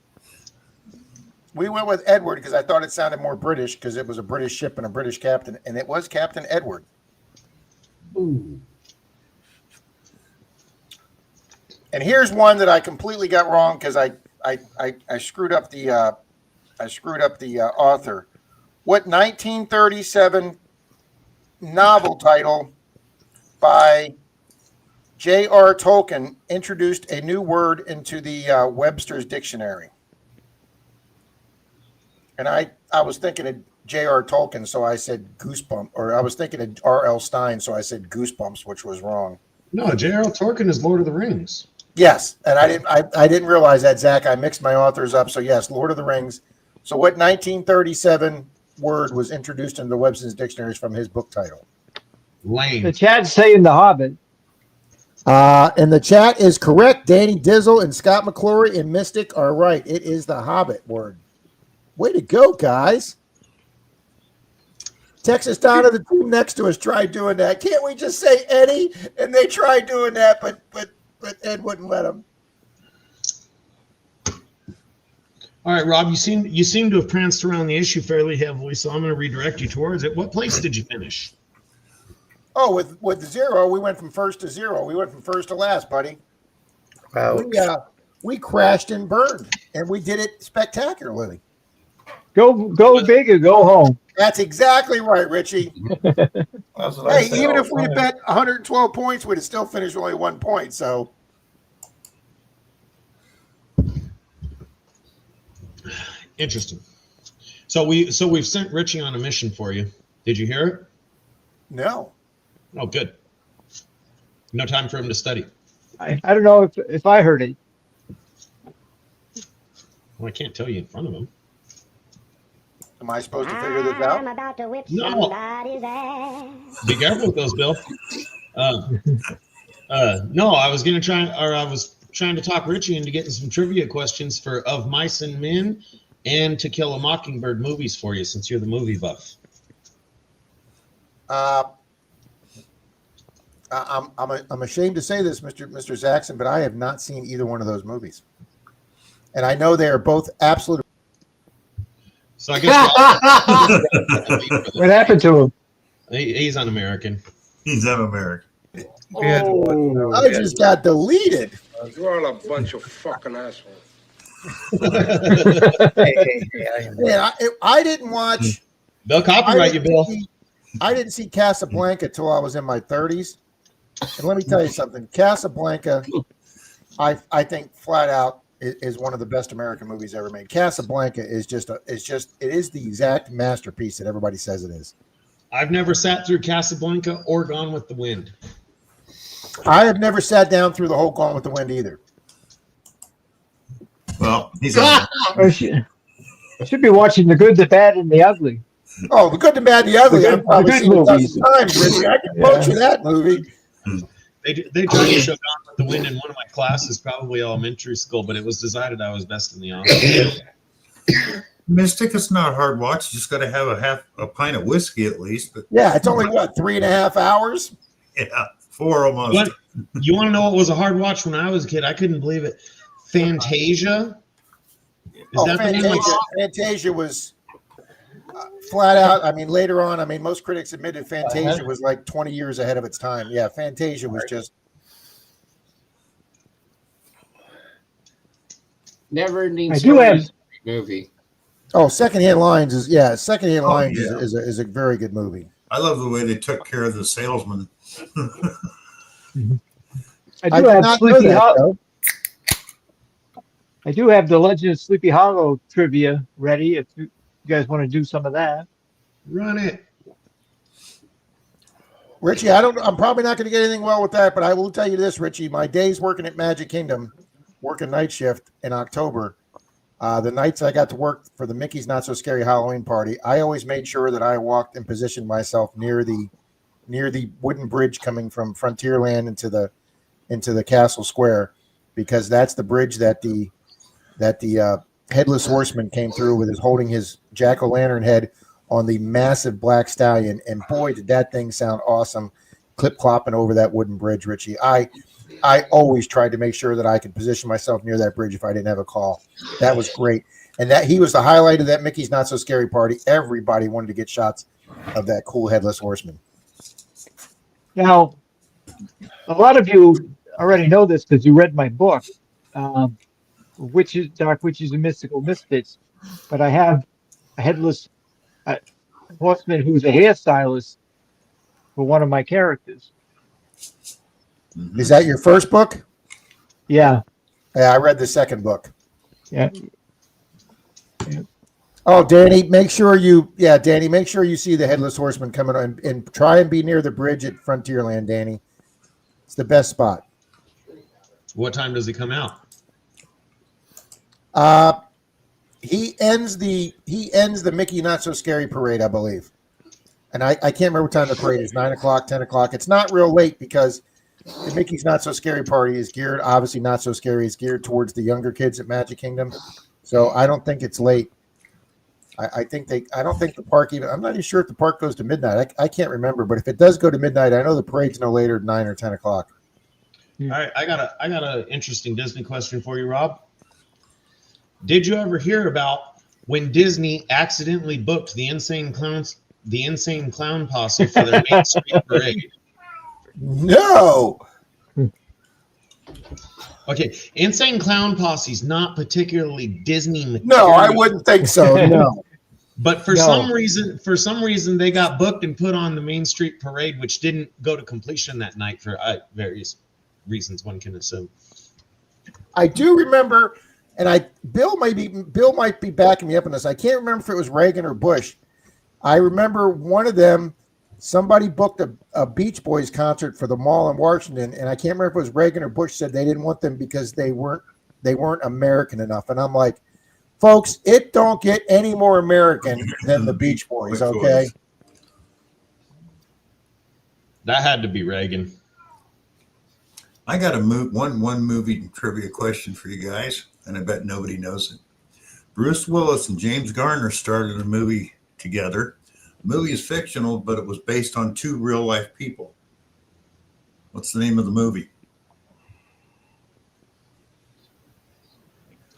We went with Edward because I thought it sounded more British because it was a British ship and a British captain, and it was Captain Edward. Ooh. And here's one that I completely got wrong because I screwed up the author. What 1937 novel title by J.R. Tolkien introduced a new word into the Webster's dictionary? And I was thinking of J.R. Tolkien, so I said goosebump, or I was thinking of R.L. Stein, so I said goosebumps, which was wrong. No, J.R.R. Tolkien is Lord of the Rings. Yes, and I didn't realize that, Zach. I mixed my authors up. So yes, Lord of the Rings. So what 1937 word was introduced into Webster's dictionaries from his book title? Lame. The chat's saying The Hobbit. And the chat is correct. Danny Dizzle and Scott McClory and Mystic are right. It is the Hobbit word. Way to go, guys. Texas Donna, the team next to us, tried doing that. Can't we just say Eddie? And they tried doing that, but Ed wouldn't let them. All right, Rob, you seem to have pranced around the issue fairly heavily, so I'm going to redirect you towards it. What place did you finish? Oh, with the 0, we went from first to 0. We went from first to last, buddy. We crashed and burned, and we did it spectacularly. Go big or go home. That's exactly right, Richie. That's what I Hey, say even all if the we had time. bet 112 points, we'd have still finished with only 1 point. So Interesting. So we've sent Richie on a mission for you. Did you hear it? no. Oh, good. No time for him to study. I don't know if I heard it. Well, I can't tell you in front of him. Am I supposed to figure this out? I'm about to whip No. somebody's ass. Be careful with those, Bill. No, I was trying to talk Richie into getting some trivia questions for Of Mice and Men and To Kill a Mockingbird movies for you, since you're the movie buff. I'm ashamed to say this, Mr. Zaxxon, but I have not seen either one of those movies, and I know they are both absolute. So I guess What happened to him? he's un-American. He's un-American. Oh, I just got deleted. You're all a bunch of fucking assholes. Man, I didn't watch. They'll copyright you, Bill. I didn't see Casablanca till I was in my 30s. And let me tell you something. Casablanca, I think flat out is one of the best American movies ever made. Casablanca is it is the exact masterpiece that everybody says it is. I've never sat through Casablanca or Gone with the Wind. I have never sat down through the whole Gone with the Wind either. Well, he's I should be watching The Good, the Bad, and the Ugly. Oh, The Good, the Bad, and the Ugly. I've probably good seen it a movies. dozen times, Richie. I can quote you that movie. They tried to show Gone with the Wind in one of my classes, probably elementary school, but it was decided I was best in the office. Mystic. It's not a hard watch. You just got to have a pint of whiskey at least. But Yeah, it's only, 3.5 hours? yeah, 4 almost. You want to know what was a hard watch when I was a kid? I couldn't believe it. Fantasia. Is that the name of Fantasia. Fantasia was flat out. I mean, later on, most critics admitted Fantasia was like 20 years ahead of its time. Yeah, Fantasia was just. Never ending I do have- movie. Oh, Secondhand Lines is is a very good movie. I love the way they took care of the salesman. I I do did have not know Sleepy that, Hollow. though. I do have the Legend of Sleepy Hollow trivia ready. If you guys want to do some of that. Run it. Richie, I'm probably not going to get anything well with that, but I will tell you this, Richie. My days working at Magic Kingdom, working night shift in October, the nights I got to work for the Mickey's Not So Scary Halloween party, I always made sure that I walked and positioned myself near the wooden bridge coming from Frontierland into the Castle Square, because that's the bridge that the Headless Horseman came through with, holding his jack-o'-lantern head on the massive black stallion. And boy, did that thing sound awesome, clip-clopping over that wooden bridge, Richie. I always tried to make sure that I could position myself near that bridge if I didn't have a call. That was great. And that he was the highlight of that Mickey's Not So Scary party. Everybody wanted to get shots of that cool Headless Horseman. Now, a lot of you already know this because you read my book, Witches, Dark Witches, and Mystical Misfits. But I have a headless horseman who's a hairstylist for one of my characters. Mhm. Is that your first book? Yeah. Yeah, I read the second book. Yeah. Oh, Danny, make sure you see the Headless Horseman coming on, and try and be near the bridge at Frontierland, Danny. It's the best spot. What time does it come out? He ends the Mickey Not So Scary parade, I believe. And I can't remember what time the parade is, 9 o'clock, 10 o'clock. It's not real late because the Mickey's Not So Scary party is geared, obviously Not So Scary is geared towards the younger kids at Magic Kingdom. So I don't think it's late. I don't think the park even, I'm not even sure if the park goes to midnight. I can't remember, but if it does go to midnight, I know the parade's no later than 9 or 10 o'clock. All right, I got an interesting Disney question for you, Rob. Did you ever hear about when Disney accidentally booked the Insane Clown Posse for their Main Street parade? No. Okay, Insane Clown Posse's not particularly Disney material. No, I wouldn't think so. No. But for No. some reason, they got booked and put on the Main Street parade, which didn't go to completion that night for various reasons one can assume. I do remember, and Bill might be backing me up on this. I can't remember if it was Reagan or Bush. I remember one of them, somebody booked a Beach Boys concert for the mall in Washington, and I can't remember if it was Reagan or Bush said they didn't want them because they weren't American enough. And I'm like, folks, it don't get any more American than the Beach Boys, okay? That had to be Reagan. I got one movie trivia question for you guys, and I bet nobody knows it. Bruce Willis and James Garner started a movie together. The movie is fictional, but it was based on two real life people. What's the name of the movie?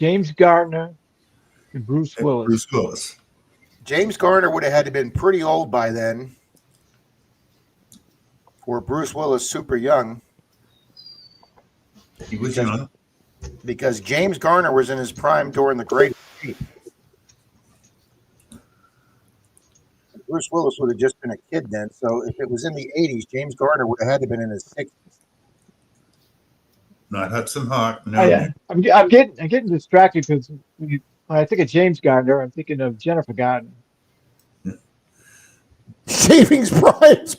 James Gardner and Bruce Willis. Bruce Willis. James Garner would have had to been pretty old by then. For Bruce Willis, super young. He was young. Because James Garner was in his prime during the Great Escape. Bruce Willis would have just been a kid then. So if it was in the 80s, James Garner would have had to have been in his 60s. Not Hudson Hawk. No. I'm getting distracted because when I think of James Gardner, I'm thinking of Jennifer Gardner. Savings Prime.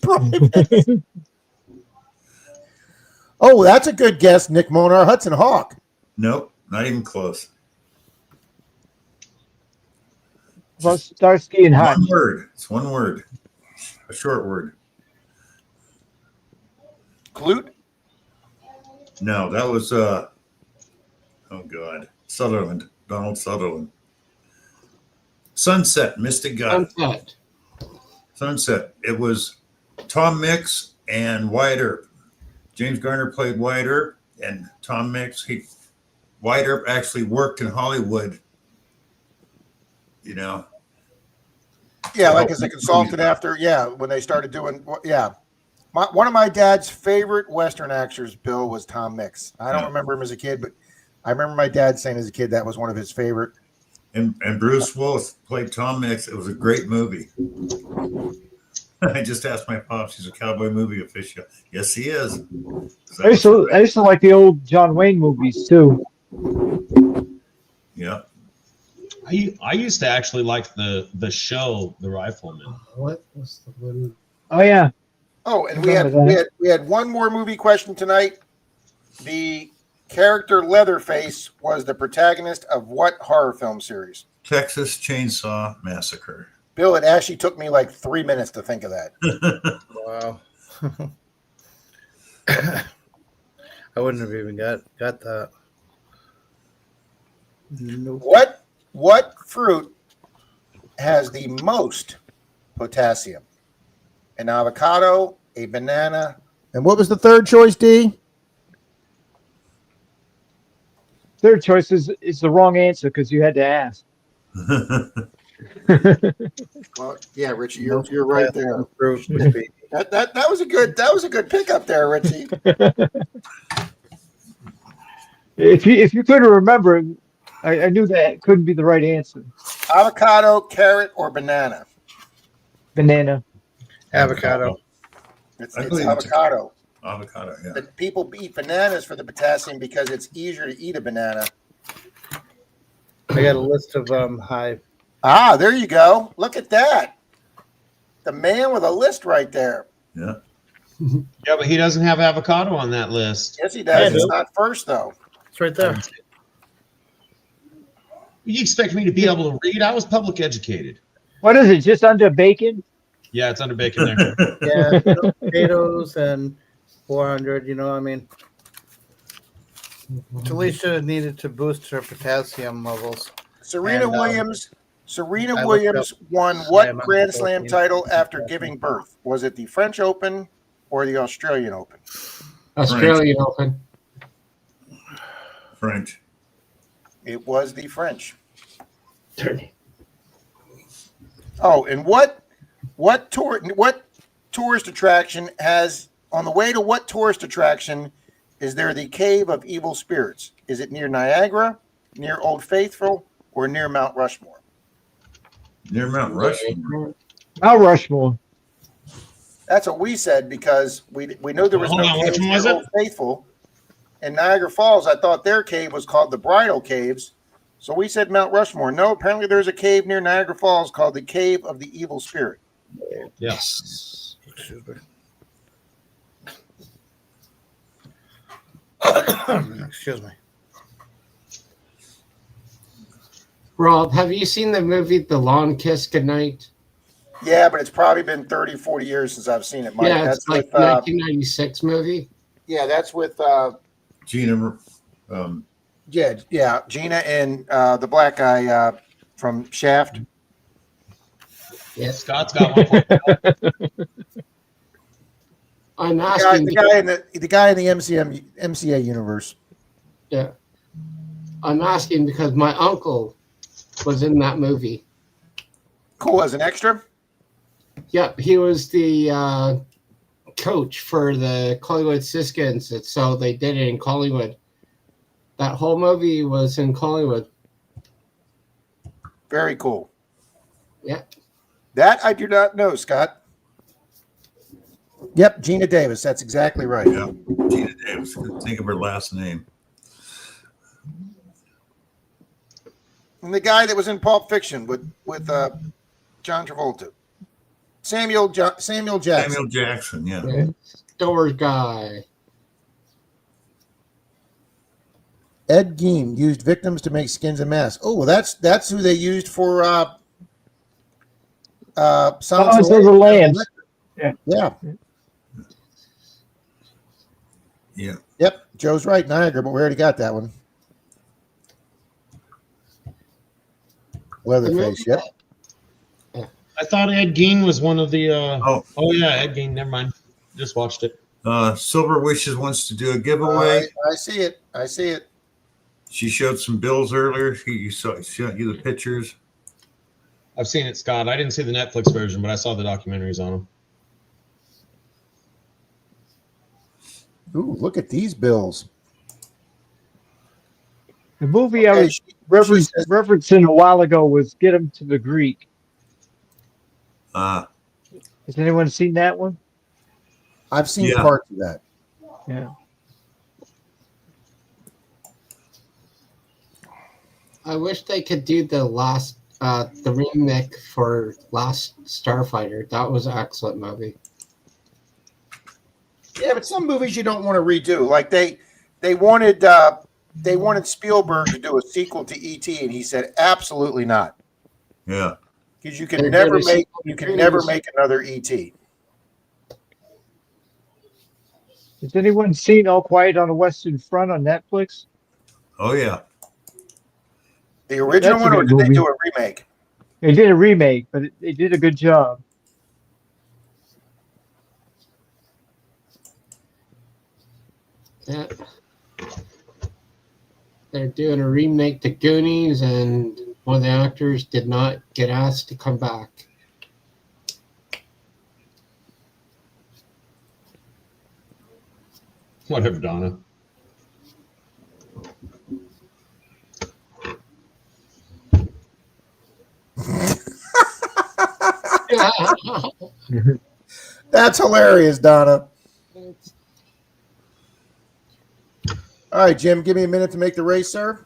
Oh, that's a good guess, Nick Monar. Hudson Hawk. Nope, not even close. Well, Starsky and Hutch. One word. It's one word. A short word. Clute? No, that was oh God. Sutherland. Donald Sutherland. Sunset, Mystic God. Sunset. It was Tom Mix and Wyatt Earp. James Garner played Wyatt Earp, and Tom Mix, Wyatt Earp actually worked in Hollywood, you know. Yeah, like as a consultant after, when they started doing, one of my dad's favorite Western actors, Bill, was Tom Mix. I don't remember him as a kid, but I remember my dad saying as a kid that was one of his favorite. And Bruce Willis played Tom Mix. It was a great movie. I just asked my pops. He's a cowboy movie official. Yes, he is. I used to like the old John Wayne movies too. Yeah. I used to actually like the show The Rifleman. What was the one? Oh yeah. Oh, and we had one more movie question tonight. The character Leatherface was the protagonist of what horror film series? Texas Chainsaw Massacre. Bill, it actually took me like 3 minutes to think of that. Wow. I wouldn't have even got that. What fruit has the most potassium? An avocado, a banana, and what was the third choice, D? Third choice is the wrong answer because you had to ask. Well, yeah, Richie, you're right there. Fruit would be- That was a good pickup there, Richie. If you couldn't remember, I knew that couldn't be the right answer. Avocado, carrot, or banana? Banana. Avocado. It's I believe it's avocado. Avocado, yeah. But people eat bananas for the potassium because it's easier to eat a banana. I got a list of high. Ah, there you go. Look at that. The man with a list right there. Yeah. Yeah, but he doesn't have avocado on that list. Yes, he does. Yeah, It's dude. not first, though. It's right there. You expect me to be able to read? I was public educated. What is it? Just under bacon? Yeah, it's under bacon there. Yeah, potatoes and 400. You know, I mean, Talisha needed to boost her potassium levels. Serena And, Williams. I Serena looked Williams won high what amount of Grand Slam protein. title after giving birth? Was it the French Open or the Australian Open? Australian Open. French. It was the French. Oh, and what tourist attraction has on the way to what tourist attraction is there the Cave of Evil Spirits? Is it near Niagara, near Old Faithful, or near Mount Rushmore? Near Mount Rushmore. Mount Rushmore. That's what we said because we know there was Hold no on, which cave one was near it? Old Faithful. In Niagara Falls, I thought their cave was called the Bridal Caves. So we said Mount Rushmore. No, apparently there's a cave near Niagara Falls called the Cave of the Evil Spirit. Yes. Excuse me. Excuse me. Rob, have you seen the movie The Long Kiss Goodnight? Yeah, but it's probably been 30, 40 years since I've seen it, Mike. Yeah, That's it's like with, 1996 movie. yeah, that's with Gina, Gina and the black guy from Shaft. Yes. Scott's got one. I'm The asking. guy in the MCA universe. Yeah. I'm asking because my uncle was in that movie. Cool, as an extra. Yep, he was the coach for the Collingwood Siskins, and so they did it in Collingwood. That whole movie was in Collingwood. Very cool. Yeah. That I do not know, Scott. Yep, Gina Davis. That's exactly right. yeah. Gina Davis. Couldn't think of her last name. And the guy that was in Pulp Fiction with John Travolta. Samuel Jackson. Samuel Jackson, yeah. Yeah. Door guy. Ed Gein used victims to make skins and masks. Oh, well, that's who they used for Silence Silence of the Lambs. Yeah. Yeah. Yep. Joe's right, Niagara, but we already got that one. Leatherface, yep. I thought Ed Gein was one of the. Oh. Oh yeah, Ed Gein. Never mind. Just watched it. Silver Wishes wants to do a giveaway. I see it. I see it. She showed some bills earlier. She showed you the pictures. I've seen it, Scott. I didn't see the Netflix version, but I saw the documentaries on them. Ooh, look at these bills. The movie I Okay, was referencing a while ago was Get 'Em to the Greek. Has anyone seen that one? I've seen Yeah. parts of that. Yeah. I wish they could do the remake for Last Starfighter. That was an excellent movie. Yeah, but some movies you don't want to redo. Like they wanted Spielberg to do a sequel to E.T. and he said absolutely not. Yeah. Because you can They're never doing a make sequel. another E.T. Has anyone seen All Quiet on the Western Front on Netflix? Oh, yeah. The original That's a one, or good did they movie. do a remake? They did a remake, but they did a good job. Yeah. They're doing a remake to Goonies, and one of the actors did not get asked to come back. Whatever, Donna. That's hilarious, Donna. All right, Jim, give me a minute to make the race, sir.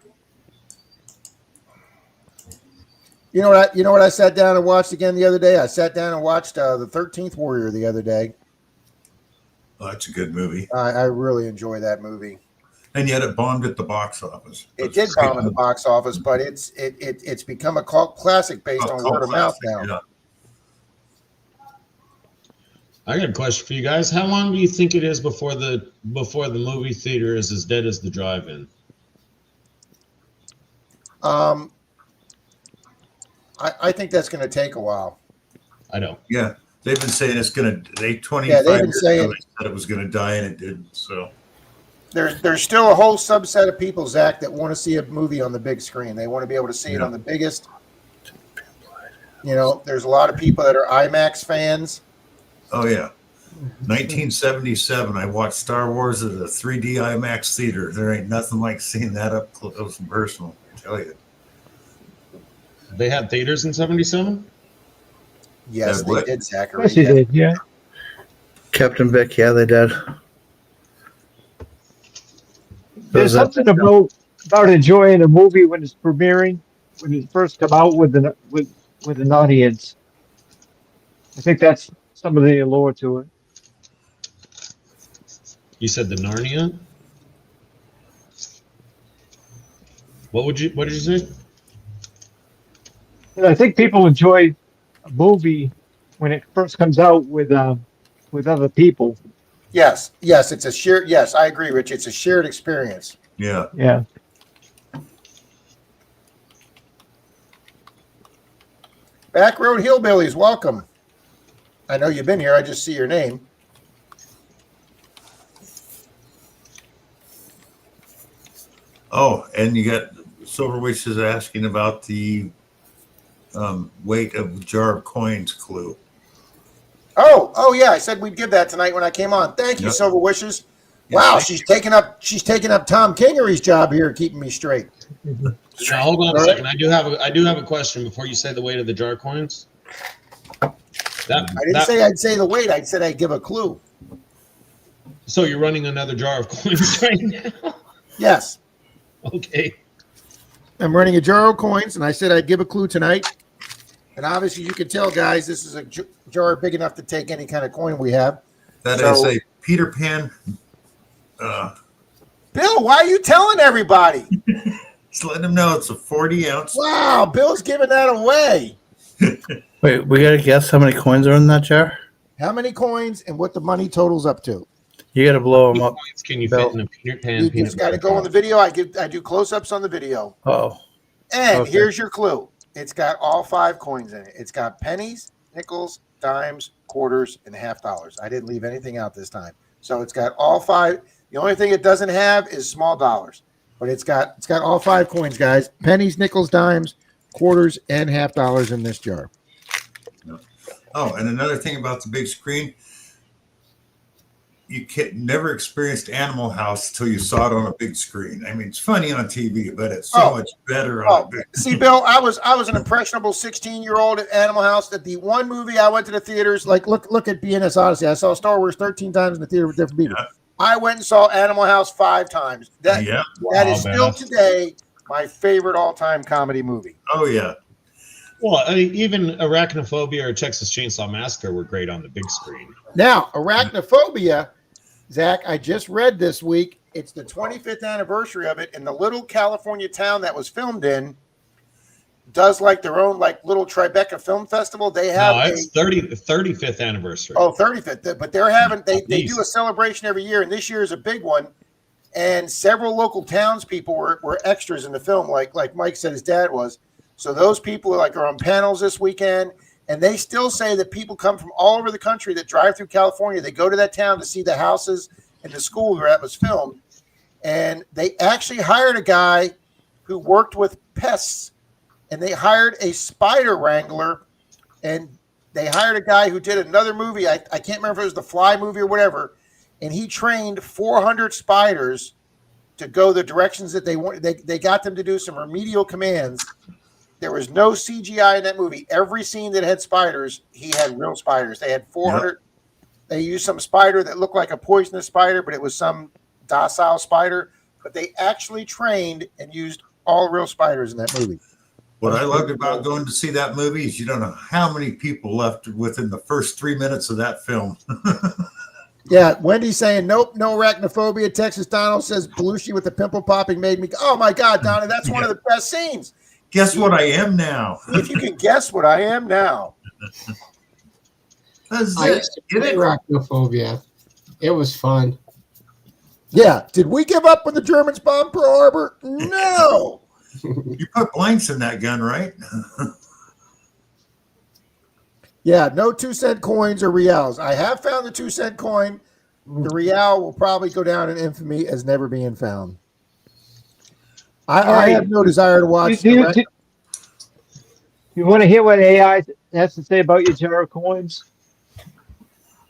You know what I sat down and watched again the other day? I sat down and watched the 13th Warrior the other day. Oh, that's a good movie. I really enjoy that movie. And yet it bombed at the box office. It did bomb at the box office, but it's become a cult classic based on word of mouth now. Yeah. I got a question for you guys. How long do you think it is before the movie theater is as dead as the drive-in? I think that's going to take a while. I don't. Yeah. They've been saying it's going to, 25 Yeah, they've been years saying- ago, they said it was going to die and it didn't. So, There's still a whole subset of people, Zach, that want to see a movie on the big screen. They want to be able to see it on the biggest. You know, there's a lot of people that are IMAX fans. oh, yeah. 1977, I watched Star Wars at a 3D IMAX theater. There ain't nothing like seeing that up close and personal, I tell you. They had theaters in '77. Yes, Yeah, they what? did, Zachary. Yes, he did. Yeah. Captain Vic, yeah, they did. There's Those are- something about enjoying a movie when it's premiering, when it first come out with an audience. I think that's some of the allure to it. You said the Narnia. What did you say? And I think people enjoy a movie when it first comes out with other people. Yes, it's a shared. Yes, I agree, Rich. It's a shared experience. Yeah. Yeah. Back Road Hillbillies, welcome. I know you've been here. I just see your name. Oh, and you got Silver Witch is asking about the weight of the jar of coins clue. Oh yeah. I said we'd give that tonight when I came on. Thank you, Yep. Silver Wishes. Yeah, Wow, thank she's taking up Tom Kingery's job here, keeping me straight. Now, hold on a All right. second. I do have a question before you say the weight of the jar coins. I didn't say I'd say the weight. I said I'd give a clue. So you're running another jar of coins right now? Yes, Okay. I'm running a jar of coins, and I said I'd give a clue tonight. And obviously, you can tell, guys, this is a jar big enough to take any kind of coin we have. That So- is a Peter Pan. Bill, why are you telling everybody? Just letting them know it's a 40 ounce. Wow, Bill's giving that away. Wait, we gotta guess how many coins are in that jar? How many coins and what the money totals up to? You gotta blow them up. Coins can you Bill. fit in a Peter Pan You peanut just got to butter go on the cup? video. I do close-ups on the video. Oh, And Okay. here's your clue. It's got all 5 coins in it. It's got pennies, nickels, dimes, quarters, and $50. I didn't leave anything out this time. So it's got all 5. The only thing it doesn't have is small dollars. But it's got all 5 coins, guys. Pennies, nickels, dimes, quarters, and $50 in this jar. Oh, and another thing about the big screen, you never experienced Animal House until you saw it on a big screen. I mean, it's funny on TV, but it's so Oh. much better on a Oh, big. see, Bill, I was an impressionable 16-year-old at Animal House. That the one movie I went to the theaters, like look at BNS Odyssey. I saw Star Wars 13 times in the theater with different people. Yeah. I went and saw Animal House 5 times. That Yeah. that Wow, is still man. today my favorite all-time comedy movie. Oh yeah. Well, I mean, even Arachnophobia or Texas Chainsaw Massacre were great on the big screen. Now, Arachnophobia, Zach, I just read this week. It's the 25th anniversary of it, and the little California town that was filmed in does like their own like little Tribeca Film Festival. They have No, it's 35th anniversary. 35th, but they're having they do a celebration every year, and this year is a big one. And several local townspeople were extras in the film, like Mike said his dad was. So those people are on panels this weekend, and they still say that people come from all over the country that drive through California. They go to that town to see the houses and the school where that was filmed. And they actually hired a guy who worked with pests, and they hired a spider wrangler, and they hired a guy who did another movie. I can't remember if it was the Fly movie or whatever. And he trained 400 spiders to go the directions that they want. They got them to do some remedial commands. There was no CGI in that movie. Every scene that had spiders, he had real spiders. They had 400. They used some spider that looked like a poisonous spider, but it was some docile spider but they actually trained and used all real spiders in that movie. What I loved about going to see that movie is you don't know how many people left within the first 3 minutes of that film. Yeah, Wendy's saying nope, no arachnophobia. Texas Donald says Belushi with the pimple popping made me. Oh my God, Donnie, that's one of the best scenes. Guess what I am now? If you can guess what I am now. That's I it. used to Get play it? Arachnophobia. It was fun. Yeah, did we give up when the Germans bombed Pearl Harbor? No. You put blanks in that gun, right? Yeah, no 2-cent coins or reals. I have found the 2-cent coin. The real will probably go down in infamy as never being found. I have no desire to watch. Do you want to hear what AI has to say about your Terra coins?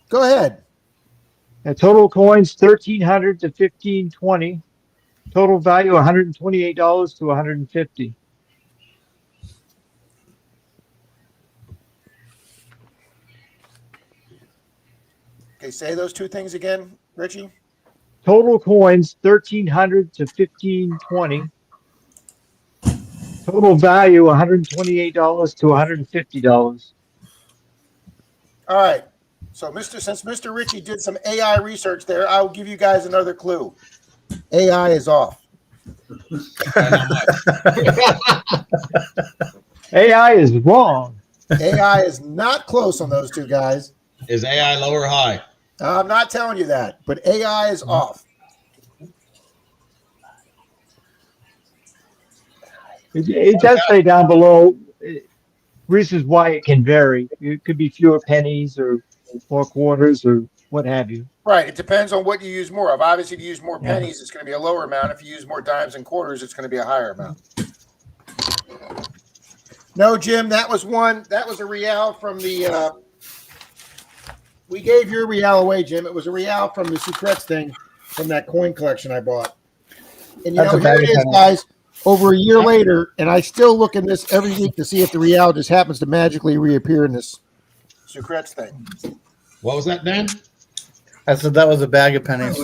Go ahead. The total coins 1,300 to 1,520. Total value $128 to $150. Okay, say those two things again, Richie. Total coins 1,300 to 1,520. Total value $128 to $150. All right. So, since Mr. Richie did some AI research there, I'll give you guys another clue. AI is off. AI is wrong. AI is not close on those two guys. Is AI low or high? I'm not telling you that, but AI is off. It does say down below reasons why it can vary. It could be fewer pennies or more quarters or what have you. Right. It depends on what you use more of. Obviously, if you use more Yeah. pennies, it's going to be a lower amount. If you use more dimes and quarters, it's going to be a higher amount. No, Jim, that was one. That was a real from the. We gave your real away, Jim. It was a real from the Secrets thing from that coin collection I bought. And That's a here bag it of is, pennies. guys. Over a year later, and I still look in this every week to see if the real just happens to magically reappear in this Secrets thing. What was that, Dan? I said that was a bag of pennies.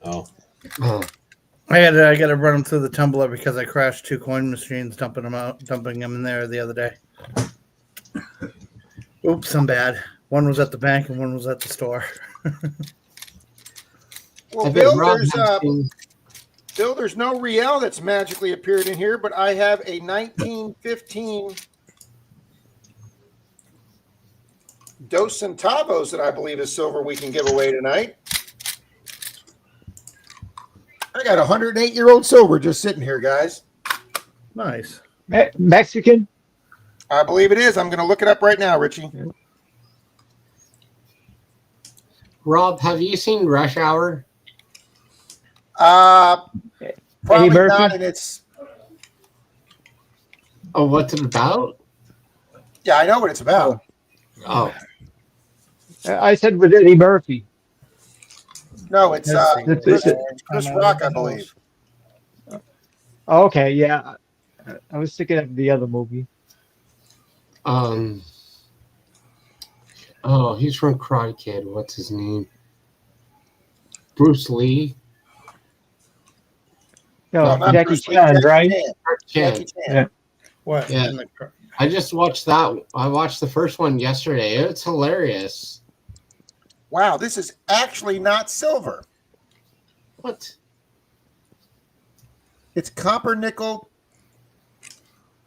Oh, I got to run them through the tumbler because I crashed 2 coin machines, dumping them in there the other day. Oops, I'm bad. One was at the bank and one was at the store. Well, I bet Bill, Rob has seen- Bill, there's no real that's magically appeared in here, but I have a 1915 Dos Centavos that I believe is silver we can give away tonight. I got a 108-year-old silver just sitting here, guys. Nice. Mexican? I believe it is. I'm going to look it up right now, Richie. Rob, have you seen Rush Hour? Probably Murphy? not, and it's Oh, what's it about? yeah, I know what it's about. Oh, I said with Eddie Murphy. No, it's It's- Chris Rock, I believe. Okay, yeah. I was thinking of the other movie. oh, he's from Karate Kid. What's his name? Bruce Lee. No, not Jackie Bruce Lee, Chan, right? Jackie Chan. Chan. Yeah. What? Yeah. I just watched that. I watched the first one yesterday. It's hilarious. Wow, this is actually not silver. What? It's copper nickel.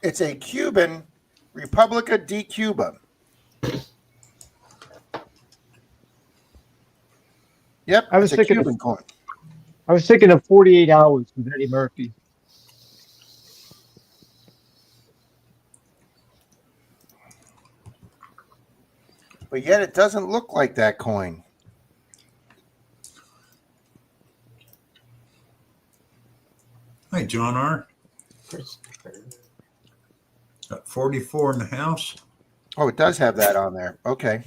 It's a Cuban Republica de Cuba. Yep, I was it's a thinking of- Cuban coin. I was thinking of 48 Hours with Eddie Murphy. But yet it doesn't look like that coin. Hi, John R. Got 44 in the house. Oh, it does have that on there. Okay.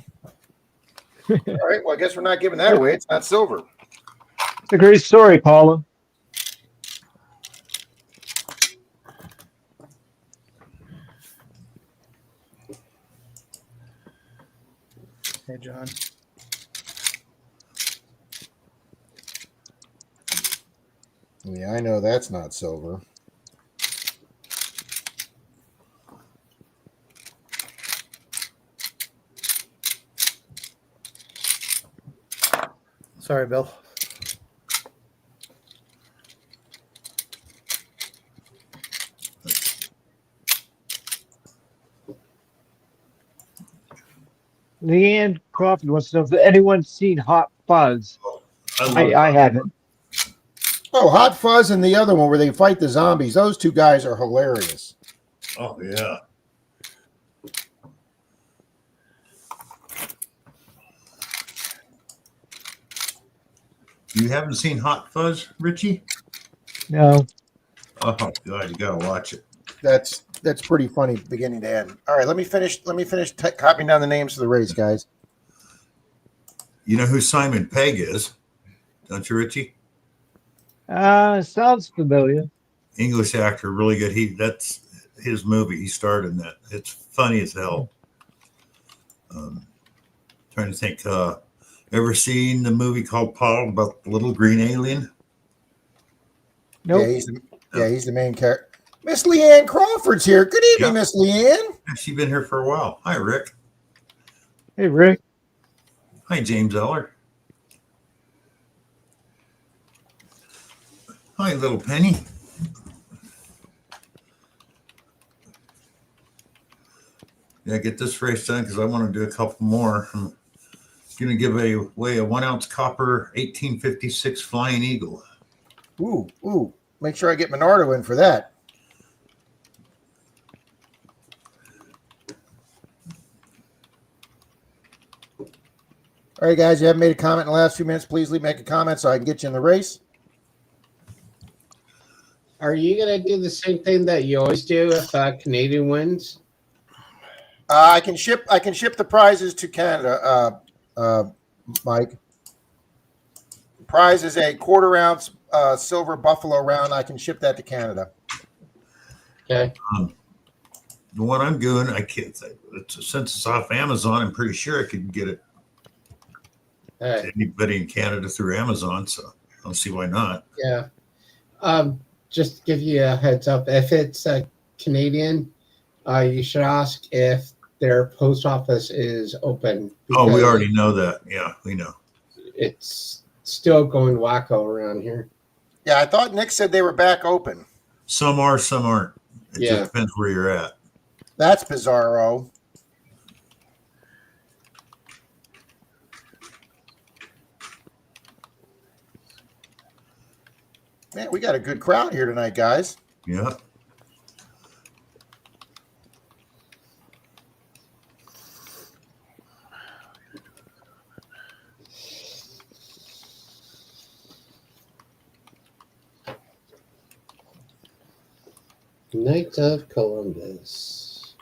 All right. Well, I guess we're not giving that away. It's not silver. It's a great story, Paula. Hey, John. Yeah, I know that's not silver. Sorry, Bill. Leanne Crawford wants to know if anyone's seen Hot Fuzz. I haven't. Oh, Hot Fuzz and the other one where they fight the zombies. Those two guys are hilarious. Oh yeah. You haven't seen Hot Fuzz, Richie? No. Oh God, you gotta watch it. That's pretty funny beginning to end. All right, let me finish copying down the names of the race, guys. You know who Simon Pegg is, don't you, Richie? Sounds familiar. English actor, really good. That's his movie. He starred in that. It's funny as hell. Trying to think. Ever seen the movie called Paul about the little green alien? Nope. Yeah, he's the main character. Miss Leanne Crawford's here. Good evening, Yeah. Miss Leanne. She's been here for a while. Hi, Rick. Hey, Rick. Hi, James Eller. Hi, little Penny. Yeah, get this race done because I want to do a couple more. I'm going to give away a 1 ounce copper 1856 Flying Eagle. Ooh. Make sure I get Menardo in for that. All right, guys, you haven't made a comment in the last few minutes. Please make a comment so I can get you in the race. Are you gonna do the same thing that you always do if Canadian wins? I can ship the prizes to Canada, Mike. Prize is a 1/4 ounce silver buffalo round. I can ship that to Canada. Okay. The one I'm doing, I can't say. Since it's off Amazon, I'm pretty sure I could get it All right. to anybody in Canada through Amazon. So I don't see why not. Yeah. Just to give you a heads up, if it's a Canadian, you should ask if their post office is open. Oh, we because already know that. Yeah, we know. It's still going wacko around here. Yeah, I thought Nick said they were back open. Some are, some aren't. It Yeah. just depends where you're at. That's bizarro. Man, we got a good crowd here tonight, guys. Yeah. Knights of Columbus.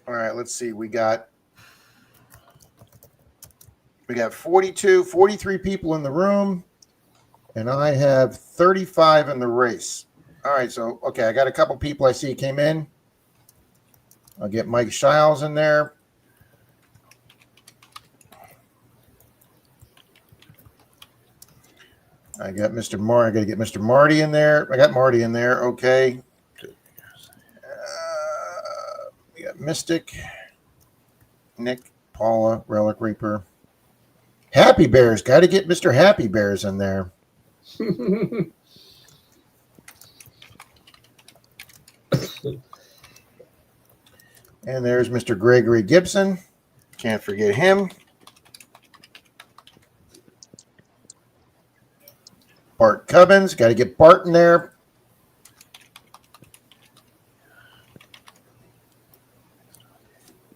All right, let's see. We got 43 people in the room, and I have 35 in the race. All right, so okay, I got a couple people I see came in. I'll get Mike Shiles in there. I got Mr. Marty. I got to get Mr. Marty in there. I got Marty in there. Okay. We got Mystic, Nick, Paula, Relic Reaper. Happy Bears. Got to get Mr. Happy Bears in there. And there's Mr. Gregory Gibson. Can't forget him. Bart Cubbins. Got to get Bart in there.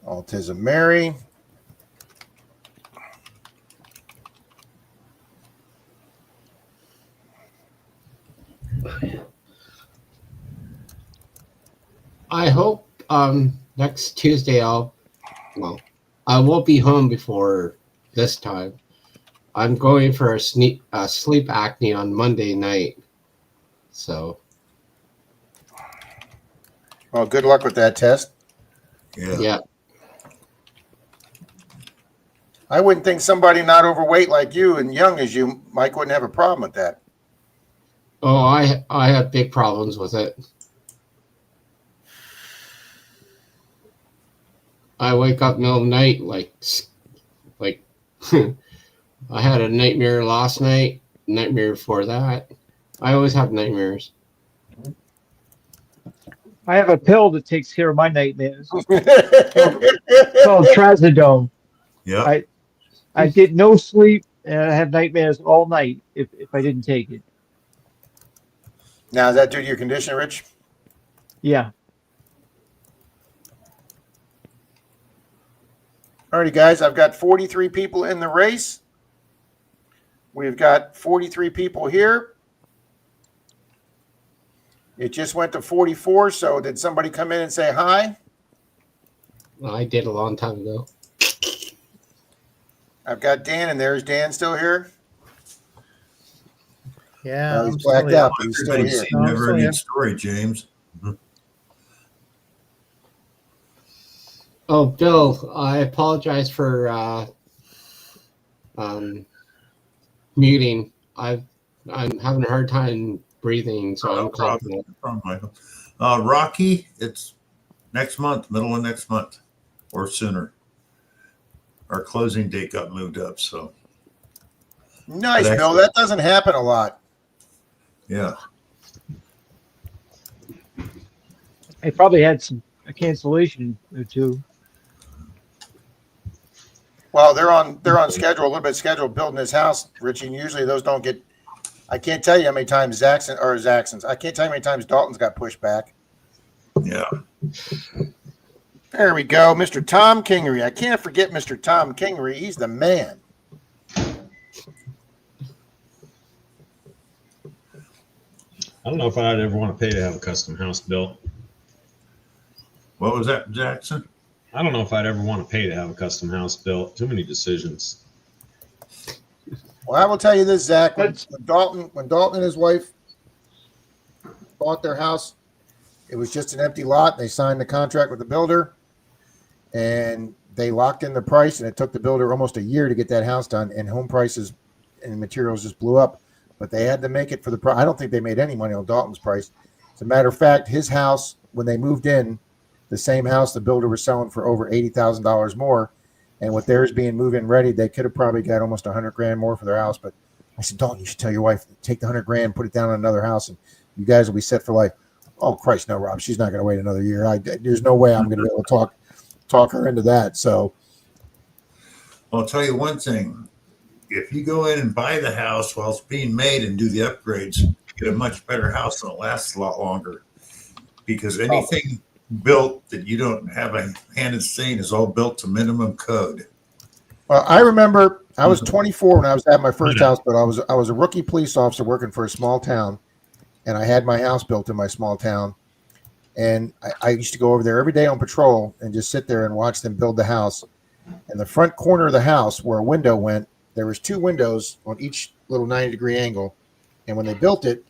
Autism Mary. I hope next Tuesday I won't be home before this time. I'm going for a sleep acne on Monday night. So Well, good luck with that test. Yeah. yeah. I wouldn't think somebody not overweight like you and young as you, Mike, wouldn't have a problem with that. Oh, I have big problems with it. I wake up middle of the night like I had a nightmare last night, nightmare before that. I always have nightmares. I have a pill that takes care of my nightmares. It's called Trazodone. Yeah. I get no sleep and I have nightmares all night if I didn't take it. Now, is that due to your condition, Rich? Yeah. Alrighty, guys, I've got 43 people in the race. We've got 43 people here. It just went to 44, so did somebody come in and say hi? I did a long time ago. I've got Dan in there. Is Dan still here? Yeah. Oh, he's I'm still blacked here. out, but he's still Everybody's here. seen No, I'm Never still Ending here. Story, James. Oh, Bill, I apologize for muting. I'm having a hard time breathing, so No I'm problem. confident. No problem, Michael. Rocky, it's next month, middle of next month, or sooner. Our closing date got moved up, so Nice, But Bill. That doesn't happen a lot. yeah. I probably had a cancellation or two. Well, they're on schedule, a little bit scheduled building this house, Richie. And usually those don't get. I can't tell you how many times Zaxxon's. I can't tell you how many times Dalton's got pushed back. Yeah. There we go, Mr. Tom Kingery. I can't forget Mr. Tom Kingery. He's the man. I don't know if I'd ever want to pay to have a custom house built. What was that, Jackson? I don't know if I'd ever want to pay to have a custom house built. Too many decisions. Well, I will tell you this, Zach. When That's- Dalton and his wife bought their house, it was just an empty lot. They signed the contract with the builder, and they locked in the price. And it took the builder almost a year to get that house done. And home prices and materials just blew up. But they had to make it for the price. I don't think they made any money on Dalton's price. As a matter of fact, his house, when they moved in, the same house the builder was selling for over $80,000 more. And with theirs being move-in ready, they could have probably got almost $100,000 more for their house. But I said, Dalton, you should tell your wife, take the $100,000, put it down on another house, and you guys will be set for life. Oh, Christ, no, Rob. She's not going to wait another year. There's no way I'm going to be able to talk her into that. So, I'll tell you one thing. If you go in and buy the house while it's being made and do the upgrades, you get a much better house and it lasts a lot longer. Because anything built that you don't have a hand in saying is all built to minimum code. well, I remember I was 24 when I was at my first house, but I was a rookie police officer working for a small town, and I had my house built in my small town. And I used to go over there every day on patrol and just sit there and watch them build the house. In the front corner of the house where a window went, there was two windows on each little 90-degree angle. And when they built it,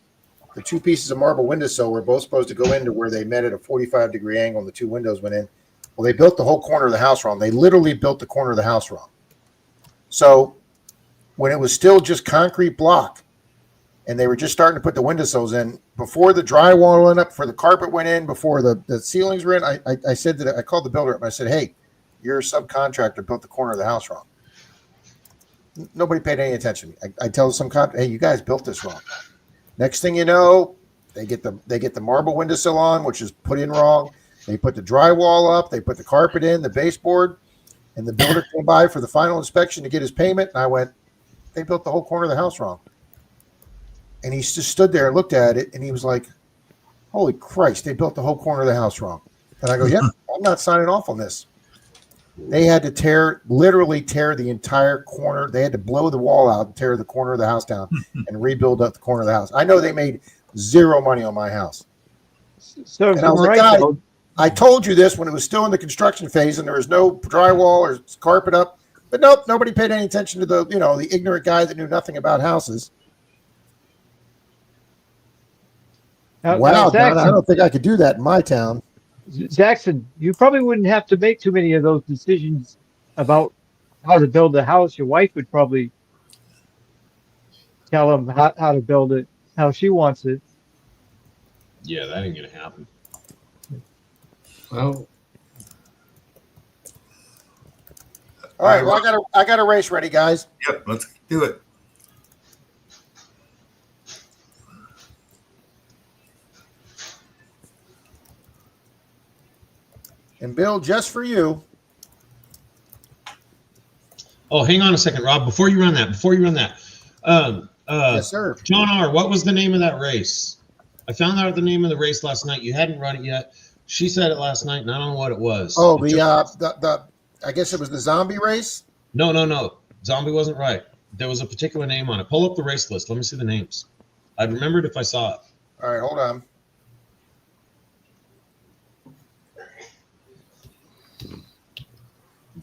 the two pieces of marble windowsill were both supposed to go into where they met at a 45-degree angle, and the two windows went in. Well, they built the whole corner of the house wrong. They literally built the corner of the house wrong. So when it was still just concrete block, and they were just starting to put the windowsills in, before the drywall went up, before the carpet went in, before the ceilings were in, I said that I called the builder up and I said, hey, your subcontractor built the corner of the house wrong. Nobody paid any attention. I tell some hey, you guys built this wrong. Next thing you know, they get the marble windowsill on, which is put in wrong. They put the drywall up. They put the carpet in, the baseboard, and the builder came by for the final inspection to get his payment. And I went, they built the whole corner of the house wrong. And he just stood there and looked at it, and he was like, holy Christ, they built the whole corner of the house wrong. And I go, yep, I'm not signing off on this. They had to literally tear the entire corner. They had to blow the wall out and tear the corner of the house down and rebuild up the corner of the house. I know they made zero money on my house. So And I was like, right "Guy, though, I told you this when it was still in the construction phase and there was no drywall or carpet up. But nope, nobody paid any attention to the ignorant guy that knew nothing about houses. Now, Wow, John, I Jackson, don't think I could do that in my town. Jackson, you probably wouldn't have to make too many of those decisions about how to build a house. Your wife would probably tell him how to build it, how she wants it. Yeah, that ain't gonna happen. Well, All right, well, I got a race ready, guys. Yep, let's do it. And Bill, just for you. Oh, hang on a second, Rob. Before you run that, Yes, sir. John R., what was the name of that race? I found out the name of the race last night. You hadn't run it yet. She said it last night, and I don't know what it was. Oh, the I guess it was the zombie race. No. Zombie wasn't right. There was a particular name on it. Pull up the race list. Let me see the names. I'd remember it if I saw it. All right, hold on.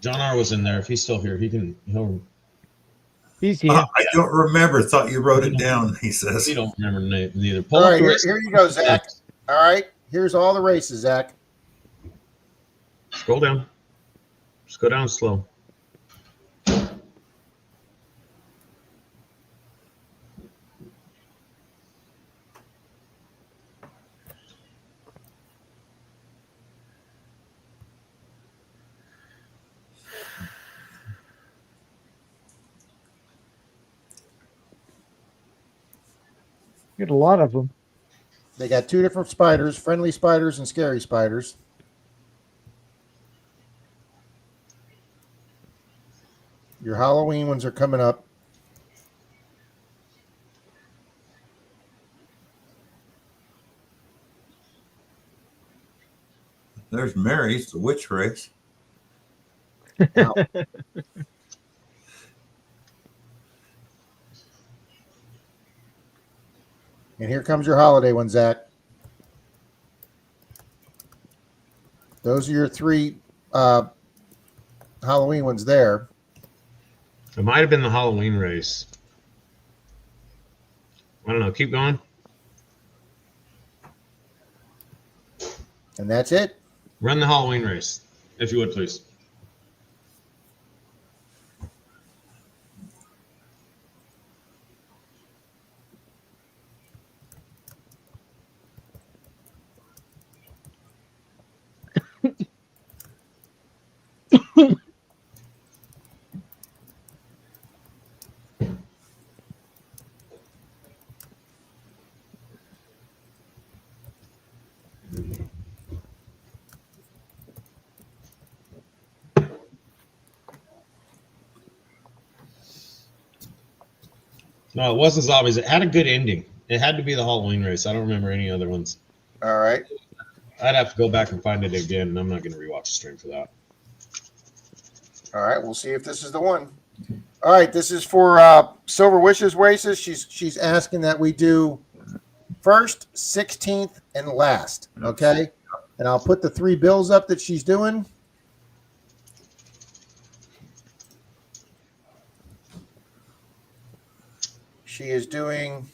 John R. was in there. If he's still here, he'll. He's here. I don't remember. Thought you wrote it down, he says. He don't remember the name neither. Pull All up right, the race here you go, Zach. All right, here's all the races, Zach. Scroll down. Just go down slow. Get a lot of them. They got two different spiders, friendly spiders and scary spiders. Your Halloween ones are coming up. There's Mary's, the witch race. Now, and here comes your holiday one, Zach. Those are your three Halloween ones there. It might have been the Halloween race. I don't know. Keep going. And that's it. Run the Halloween race, if you would, please. No, it wasn't zombies. It had a good ending. It had to be the Halloween race. I don't remember any other ones. All right. I'd have to go back and find it again, and I'm not going to rewatch the stream for that. All right. We'll see if this is the one. All right. This is for Silver Wishes races. She's asking that we do first, 16th, and last. Okay. And I'll put the three bills up that she's doing. She is doing.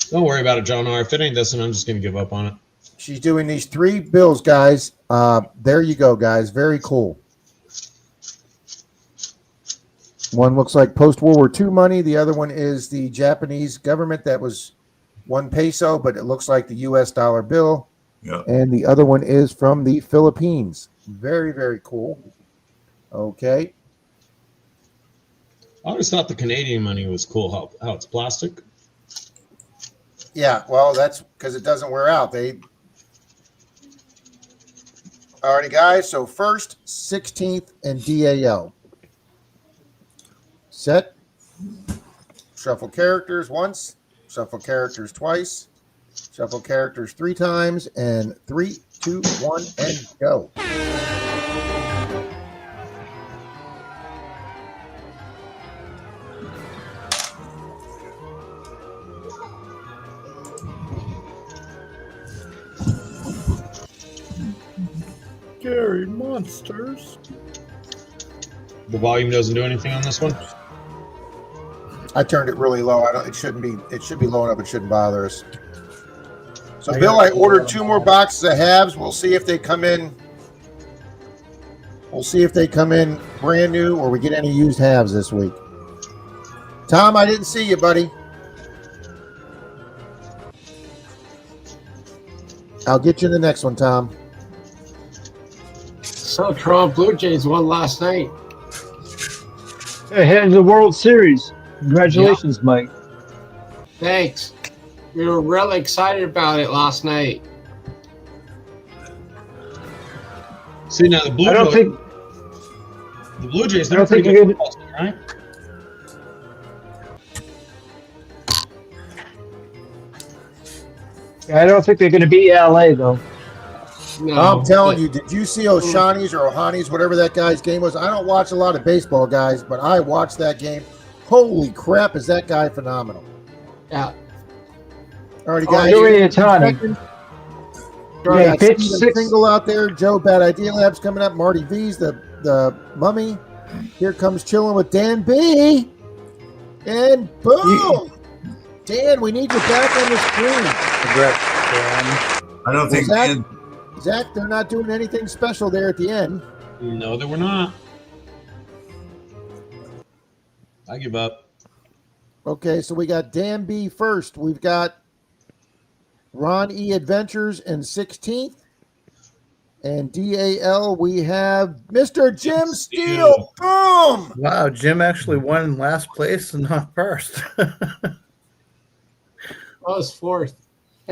Don't worry about it, John R. If it ain't this one, I'm just going to give up on it. She's doing these three bills, guys. There you go, guys. Very cool. One looks like post-World War II money. The other one is the Japanese government that was 1 peso, but it looks like the U.S. dollar bill. Yeah. And the other one is from the Philippines. Very, very cool. Okay. I always thought the Canadian money was cool, how it's plastic. Yeah, well, that's because it doesn't wear out. Alrighty, guys. So first, 16th, and DAO. Set. Shuffle characters once. Shuffle characters twice. Shuffle characters 3 times. And 3, 2, 1, and go. Scary monsters. The volume doesn't do anything on this one. I turned it really low. It should be low enough. It shouldn't bother us. So, I Bill, got I ordered it. 2 more boxes of halves. We'll see if they come in. We'll see if they come in brand new or we get any used halves this week. Tom, I didn't see you, buddy. I'll get you in the next one, Tom. So Toronto Blue Jays won last night. Ahead of the World Series. Congratulations, Mike. Thanks. We were really excited about it last night. See now the Blue I don't Jays. think The Blue Jays. I They're don't think pretty you're good gonna- football team, right? I don't think they're going to beat LA though. No, I'm telling you, did you see O'Shaughnessy's or Ohani's, whatever that guy's game was? I don't watch a lot of baseball, guys, but I watched that game. Holy crap, is that guy phenomenal? Yeah. All righty, Oh, guys. Joey Ohtani. We Yeah, got pitch Steven 6. Single out there. Joe Bad Idea Labs coming up. Marty V's the mummy. Here comes chilling with Dan B. And boom, Dan, we need you back on the screen. Congrats, Dan. I don't think Zach? Dan, Zach, they're not doing anything special there at the end. No, they were not. I give up. Okay, so we got Dan B first. We've got Ron E Adventures in 16th. And DAL, we have Mr. Jim Steele. Boom! Wow, Jim actually won last place and not first. I was fourth.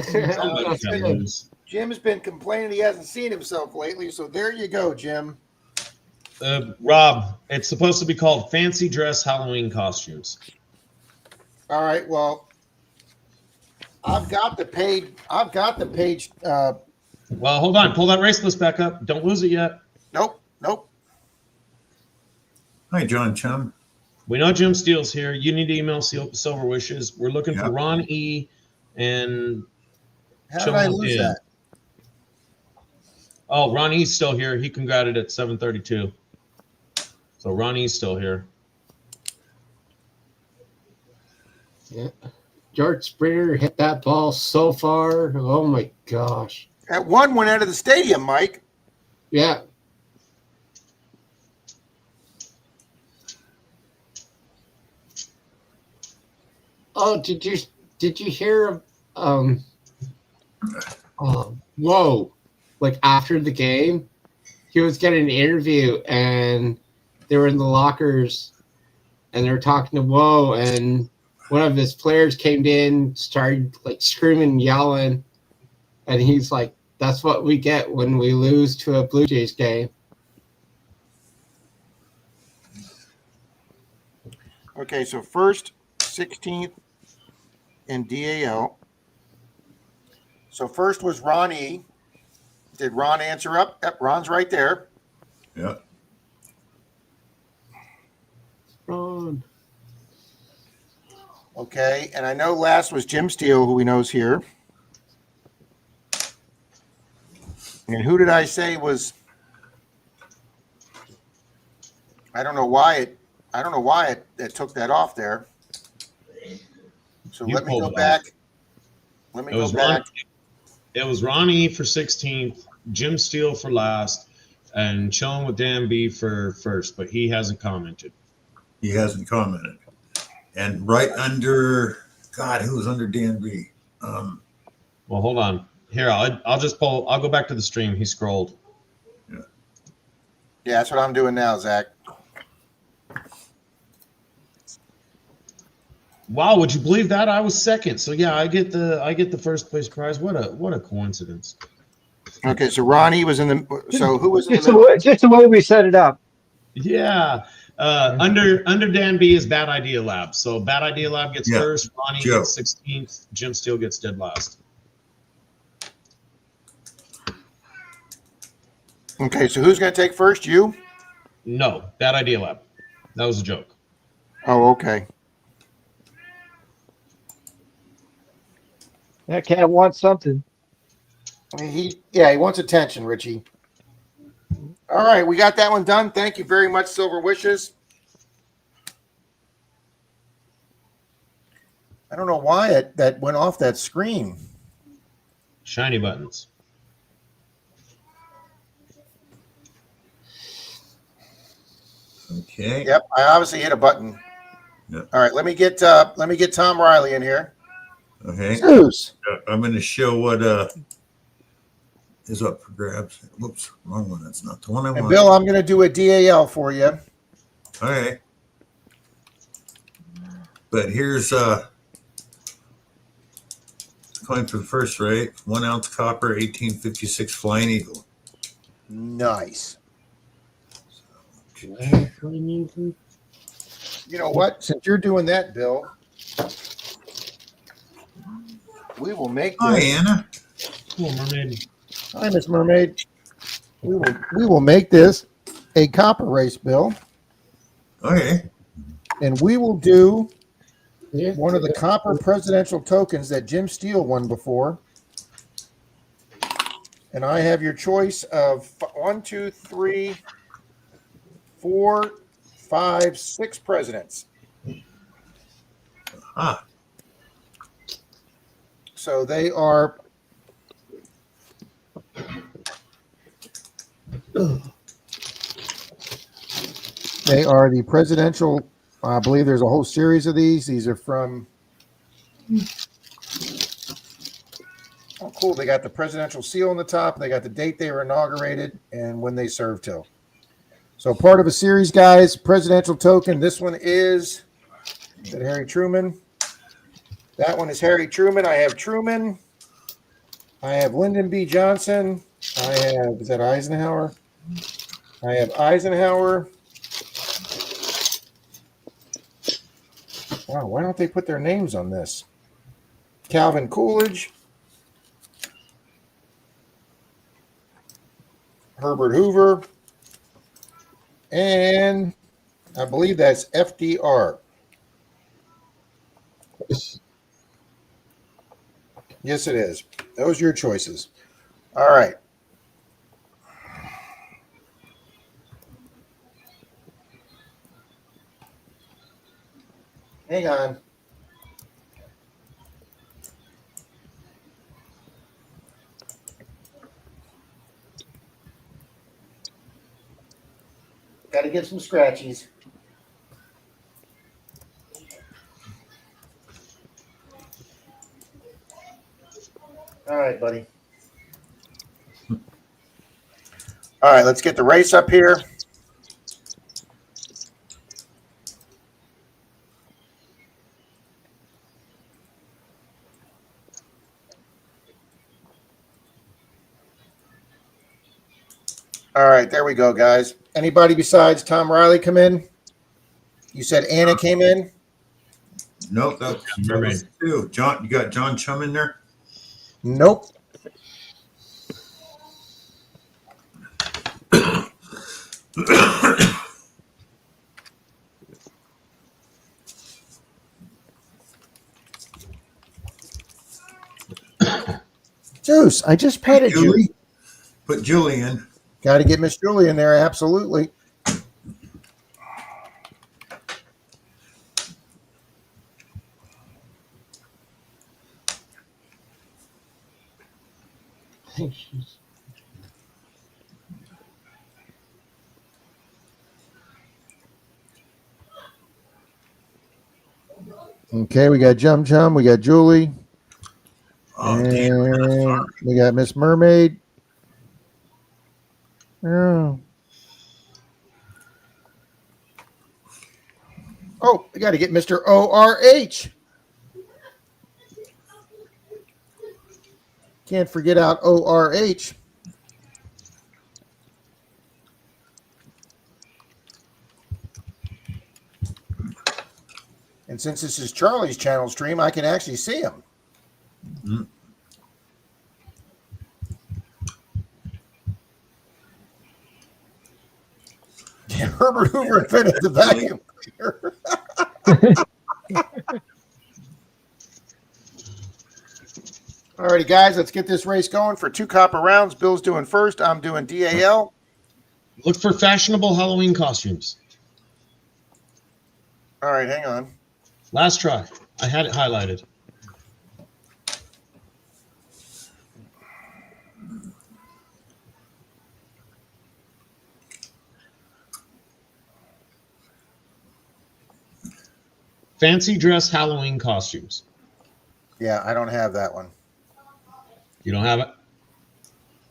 Somebody's gotta lose. Jim's been complaining he hasn't seen himself lately, so there you go, Jim. Rob, it's supposed to be called Fancy Dress Halloween Costumes. All right, well, I've got the page. Well, hold on. Pull that race list back up. Don't lose it yet. Nope. hi, John Chum. We know Jim Steele's here. You need to email Silver Wishes. We're looking Yeah. for Ron E. and How did I Chum lose in. that? Oh, Ron E's still here. He congrated at 7:32. So Ron E's still here. Yeah. George Springer hit that ball so far. Oh my gosh. That one went out of the stadium, Mike. Yeah. Oh, did you hear whoa. Like after the game, he was getting an interview and they were in the lockers and they were talking to Whoa, and one of his players came in, started like screaming and yelling, and he's like, that's what we get when we lose to a Blue Jays game. Okay, so first, 16th, and DAL. So first was Ron E. Did Ron answer up? Yep, Ron's right there. Yeah. Ron. Okay, and I know last was Jim Steele, who he knows here. And who did I say was? I don't know why it took that off there. So You let me pulled go it back. Let me It go was back. It was Ron E for 16th, Jim Steele for last, and chilling with Dan B for first, but he hasn't commented. He hasn't commented. And right under, God, who was under Dan B? Well, hold on. Here, I'll just pull. I'll go back to the stream. He scrolled. Yeah, that's what I'm doing now, Zach. Wow, would you believe that? I was second. So yeah, I get the first place prize. What a coincidence. Okay, so Ronnie was in the. So who was in Just the? the way we set it up. Yeah. Under Dan B is Bad Idea Lab. So Bad Idea Lab gets Yeah, first, Ronnie Joe. gets 16th, Jim Steele gets dead last. Okay, so who's going to take first? You? No, Bad Idea Lab. That was a joke. Oh, okay. That cat wants something. He wants attention, Richie. All right, we got that one done. Thank you very much, Silver Wishes. I don't know why that went off that screen. Shiny buttons. Okay. Yep, I obviously hit a button. Yep. All right, let me get Tom Riley in here. Okay. Zeus. I'm going to show what is up for grabs. Whoops, wrong one. That's not the one I And want. Bill, I'm going to do a DAL for you. All right. But here's coin for the first rate. 1 ounce copper, 1856 Flying Eagle. Nice. You know what? Since you're doing that, Bill, we will make Hi, this. Anna. Cool, mermaid. Hi, Miss Mermaid. We will make this a copper race, Bill, Okay. and we will do one of the copper presidential tokens that Jim Steele won before. And I have your choice of 1, 2, 3, 4, 5, 6 presidents. Ah, So they are the presidential. I believe there's a whole series of these. These are from. Oh, cool! They got the presidential seal on the top. They got the date they were inaugurated and when they served till. So part of a series, guys. Presidential token. This one is that Harry Truman. That one is Harry Truman. I have Truman. I have Lyndon B. Johnson. I have, is that Eisenhower? I have Eisenhower. Wow, why don't they put their names on this? Calvin Coolidge. Herbert Hoover. And I believe that's FDR. Yes, it is. Those are your choices. All right. Hang on. Got to get some scratchies. All right, buddy. All right, let's get the race up here. All right, there we go, guys. Anybody besides Tom Riley come in? You said Anna came in? nope. That was two. John, you got John Chum in there? Nope. Juice, I just petted you. Julie? Put Julie in. Got to get Miss Julie in there, absolutely. Okay, we got Jum Jum, we got Julie, Oh, damn. and we got Miss Mermaid. Oh. Oh, we got to get Mr. ORH. Can't forget out ORH. And since this is Charlie's channel stream, I can actually see him. Mm. Yeah, Herbert Hoover invented the vacuum cleaner. All righty, guys, let's get this race going for 2 copper rounds. Bill's doing first. I'm doing DAL. Look for fashionable Halloween costumes. All right, hang on. Last try. I had it highlighted. Fancy dress Halloween costumes. Yeah, I don't have that one. You don't have it?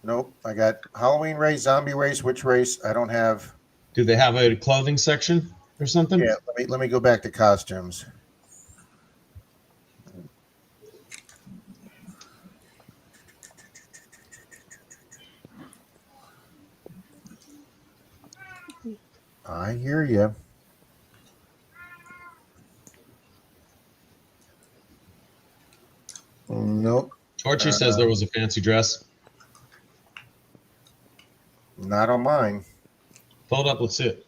Nope. I got Halloween race, zombie race, witch race. I don't have. Do they have a clothing section or something? Yeah, let me go back to costumes. I hear you. Nope, Torchy says there was a fancy dress. not on mine. Fold up, let's see it.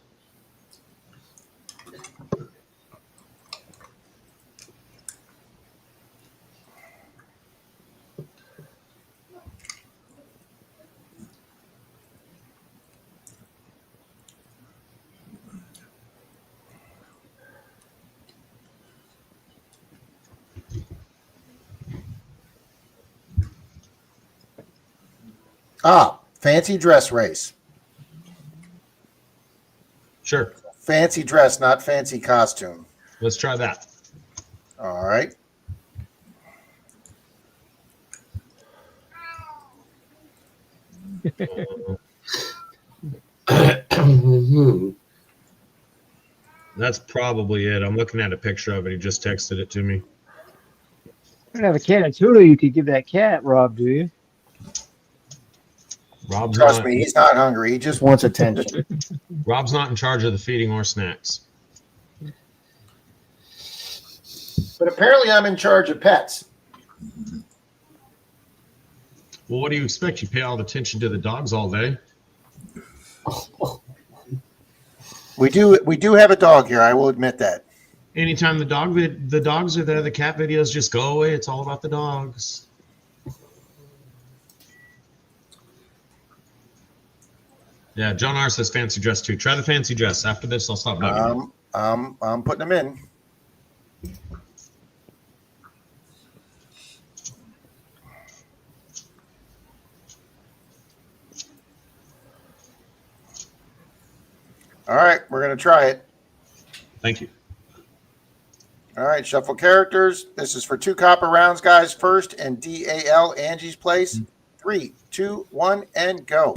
Ah, fancy dress race. Sure. Fancy dress, not fancy costume. Let's try that. All right. That's probably it. I'm looking at a picture of it. He just texted it to me. You don't have a can of tuna you could give that cat, Rob, do you? Rob's Trust not, me, he's not hungry. He just wants attention. Rob's not in charge of the feeding or snacks. But apparently I'm in charge of pets. Well, what do you expect? You pay all the attention to the dogs all day. We do have a dog here. I will admit that. Anytime the dogs are there, the cat videos just go away. It's all about the dogs. Yeah, John R says fancy dress too. Try the fancy dress. After this, I'll stop bugging you. I'm putting them in. All right, we're gonna try it. Thank you. All right, shuffle characters. This is for 2 copper rounds, guys. First and DAL, Angie's Place. 3, 2, 1, and go.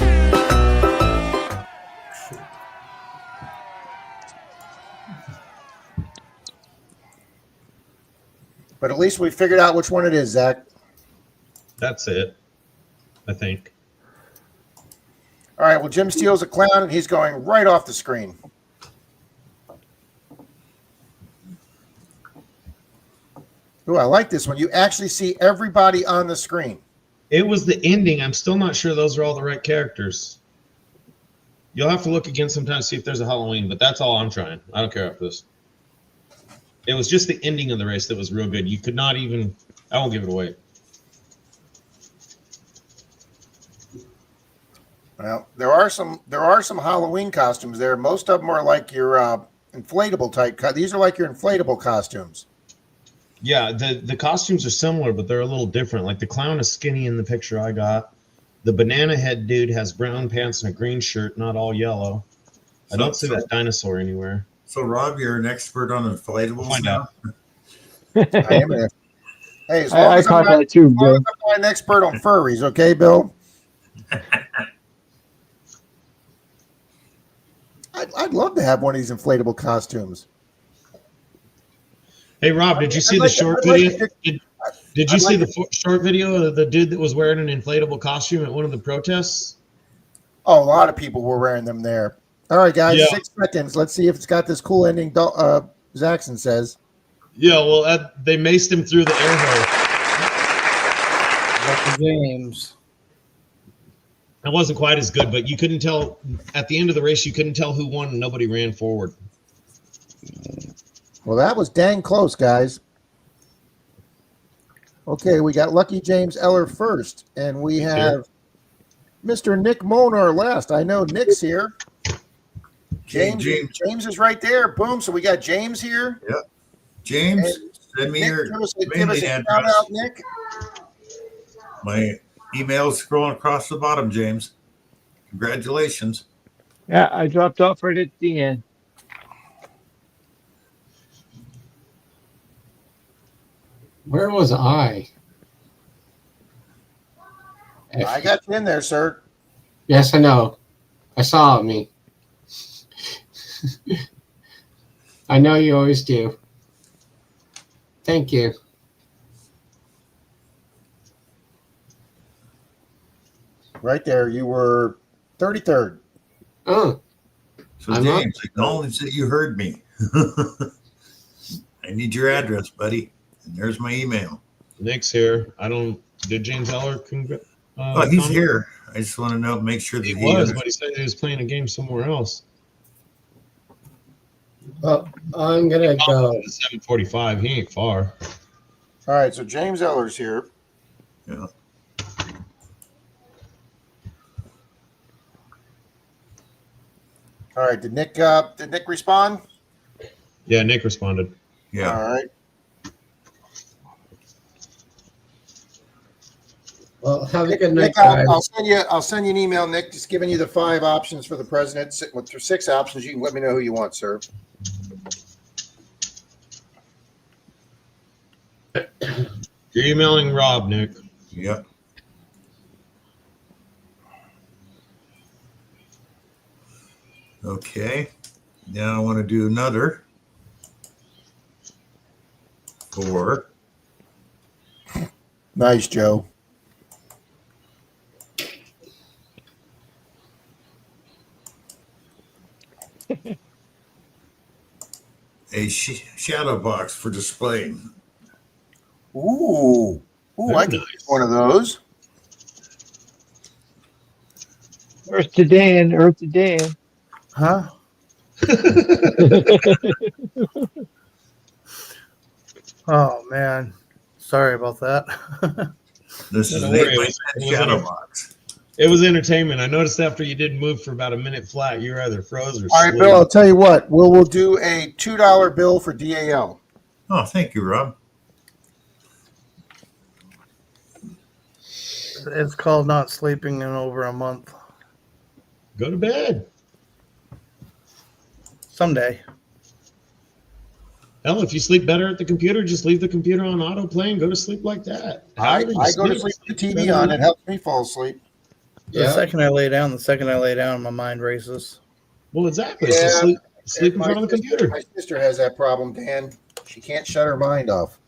But at least we figured out which one it is, Zach. That's it, I think. All right, well, Jim Steele's a clown, and he's going right off the screen. Ooh, I like this one. You actually see everybody on the screen. It was the ending. I'm still not sure those are all the right characters. You'll have to look again sometime to see if there's a Halloween, but that's all I'm trying. I don't care after this. It was just the ending of the race that was real good. You could not even, I won't give it away. Well, there are some Halloween costumes there. Most of them are like your inflatable type. These are like your inflatable costumes. Yeah, the costumes are similar, but they're a little different. Like the clown is skinny in the picture I got. The banana head dude has brown pants and a green shirt, not all yellow. I don't see that dinosaur anywhere. So, Rob, you're an expert on inflatables Find now? I am an Hey, as long I as I'm caught not, that too, as long Bill. as I'm not an expert on furries, okay, Bill? I'd love to have one of these inflatable costumes. Hey, Rob, did you see I'd the like short I'd like video? Did you I'd see like the short video of the dude that was wearing an inflatable costume at one of the protests? Oh, a lot of people were wearing them there. All right, guys, Yeah. 6 seconds. Let's see if it's got this cool ending. Zaxxon says. Yeah, well, they maced him through the air hole. Lucky James. It wasn't quite as good, but you couldn't tell at the end of the race. You couldn't tell who won, and nobody ran forward. Well, that was dang close, guys. Okay, we got Lucky James Eller first, and we have Mr. Nick Monar last. I know Nick's here. James, James. James is right there. Boom. So we got James here. James, And send me Nick, your give us a mailing shout address. out, Nick. My email's scrolling across the bottom, James. Congratulations. Yeah, I dropped off right at the end. Where was I? I got you in there, sir. Yes, I know. I saw me. I know you always do. Thank you. Right there. You were 33rd. Oh, So I'm not- James, acknowledge that you heard me. I need your address, buddy. And there's my email. Nick's here. Did James Eller Oh, he's comment? here. I just want to know, make sure that He he was, but he said he was playing a game somewhere else. well, I'm gonna go. 7:45. He ain't far. All right. So James Eller's here. Yeah. All right. Did Nick respond? Yeah, Nick responded. Yeah. All right. Well, have a good night, Nick, guys. I'll send you an email, Nick, just giving you the 5 options for the president. With your 6 options, you can let me know who you want, sir. You're emailing Rob, Nick. Yep. Okay. Now I want to do another for Nice, Joe. a shadow box for displaying. Ooh. Ooh, I Very can nice. use one of those. Earth to Dan, Earth to Dan. Huh? Oh man, sorry about that. This is Don't an worry, 8x10 shadow box. It was entertainment. I noticed after you did move for about a minute flat, you were either froze or All right, slid. Bill, I'll tell you what. We'll do a $2 bill for DAL. Oh, thank you, Rob. It's called not sleeping in over a month. Go to bed. Someday. Hell, if you sleep better at the computer, just leave the computer on autoplay and go to sleep like that. I However you go to sleep with the TV better on. than It helps me fall asleep. The second I lay down, my mind races. Well, exactly. Yeah. So sleep in My front of the sister- computer. My sister has that problem, Dan. She can't shut her mind off.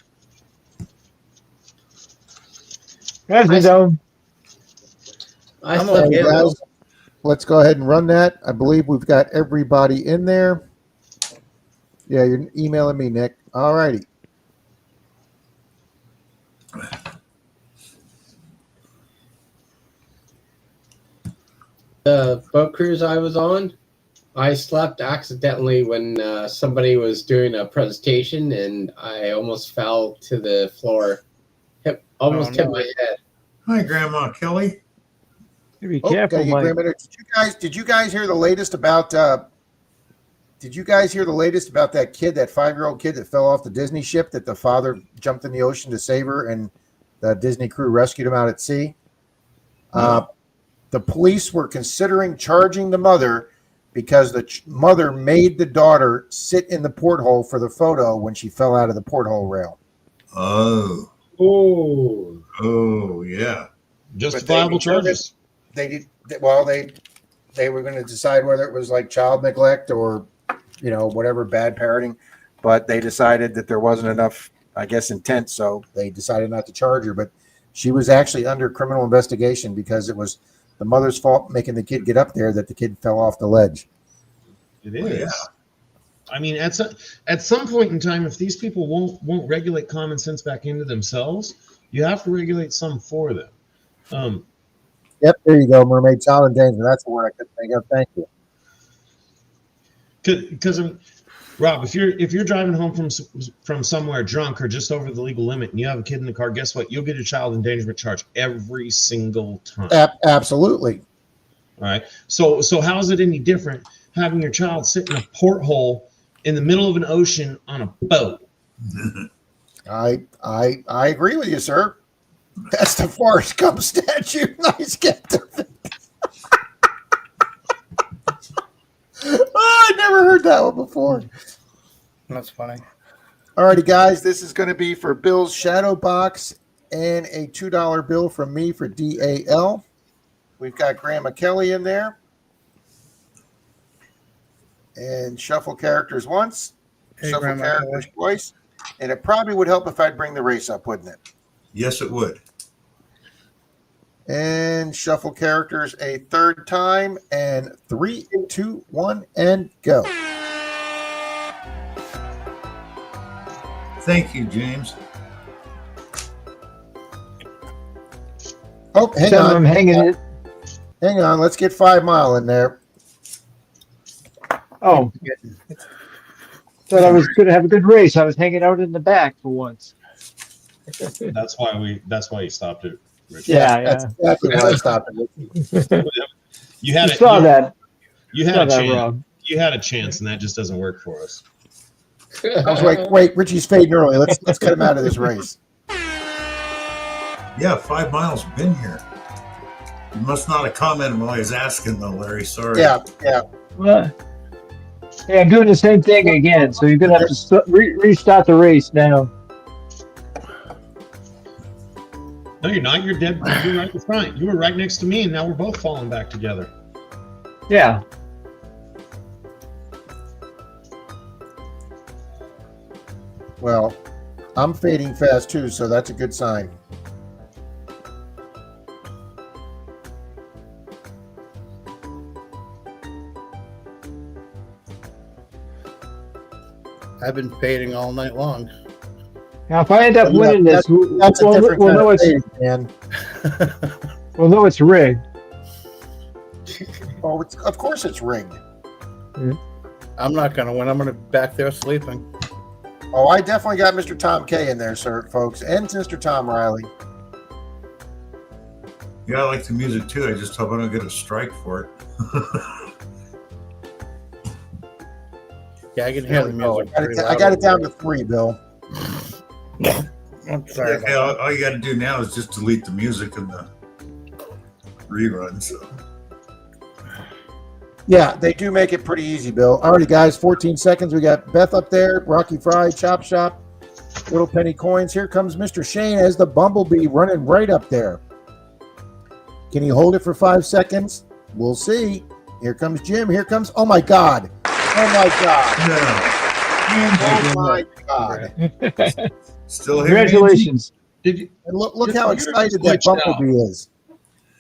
President. I'm Okay, okay. guys, let's go ahead and run that. I believe we've got everybody in there. Yeah, you're emailing me, Nick. All righty. The boat cruise I was on, I slept accidentally when somebody was doing a presentation, and I almost fell to the floor. Almost hit my head. Hi, Grandma Kelly. Be Oh, careful, gotta get Mike. Grandmother. Did you guys hear the latest about? Did you guys hear the latest about that kid, that 5-year-old kid that fell off the Disney ship that the father jumped in the ocean to save her, and the Disney crew rescued him out at sea? The police were considering charging the mother because the mother made the daughter sit in the porthole for the photo when she fell out of the porthole rail. Oh, Oh, yeah. Justifiable determined- charges. They did well. They were going to decide whether it was like child neglect or, whatever, bad parenting, but they decided that there wasn't enough, I guess, intent, so they decided not to charge her. But she was actually under criminal investigation because it was the mother's fault making the kid get up there that the kid fell off the ledge. It Well, is. yeah. I mean, at some point in time, if these people won't regulate common sense back into themselves, you have to regulate some for them. Yep, there you go, Mermaid. Child endangerment. That's the word I couldn't think of. Thank you. Because Rob, if you're driving home from somewhere drunk or just over the legal limit, and you have a kid in the car, guess what? You'll get a child endangerment charge every single time. Absolutely. All right. So how is it any different having your child sit in a porthole in the middle of an ocean on a boat. I agree with you, sir. That's the Forrest Gump statue. Nice gift. I never heard that one before. That's funny. Alrighty, guys, this is going to be for Bill's Shadow Box and a $2 bill from me for DAL. We've got Grandma Kelly in there. And shuffle characters once, Hey, shuffle Grandma characters Kelly. twice. And it probably would help if I'd bring the race up, wouldn't it? Yes, it would. And shuffle characters a third time. And 3, 2, 1, and go. Thank you, James. Oh, hang Some of them on. hanging it. Hang on. Let's get 5 Mile in there. Oh, thought I was going to have a good race. I was hanging out in the back for once. That's why you stopped it, Rich. Yeah, That's yeah. exactly why I stopped it. You had You it. saw you, that. You had Saw a that, chance. Rob. You had a chance, and that just doesn't work for us. I was like, wait, Richie's fading early. Let's cut him out of this race. Yeah, 5 miles been here. You must not have commented while I was asking, though, Larry. Sorry. Yeah, yeah. Well, hey, I'm doing the same thing again, so you're going to have to restart the race now. No, you're not. You're dead. You're right in front. You were right next to me, and now we're both falling back together. Yeah. Well, I'm fading fast too, so that's a good sign. I've been fading all night long. Now, if I end up Yeah, winning this, That's a we'll different know kind of it's fade, man. we'll know it's rigged. Oh, of course it's rigged. I'm not going to win. I'm going to be back there sleeping. Oh, I definitely got Mr. Tom K in there, sir, folks, and Mr. Tom Riley. Yeah, I like the music, too. I just hope I don't get a strike for it. Yeah, I can hear the Oh, music. I got it down to 3, Bill. I'm sorry. Okay, all you got to do now is just delete the music and the rerun. So Yeah, they do make it pretty easy, Bill. Alrighty, guys, 14 seconds. We got Beth up there, Rocky Fry, Chop Shop, Little Penny Coins. Here comes Mr. Shane as the Bumblebee running right up there. Can he hold it for 5 seconds? We'll see. Here comes Jim. Here comes, oh my God. Oh my God. no, Oh my God. still here. Congratulations. Did you? And look Your how computer excited just that glitched out. Bumblebee is.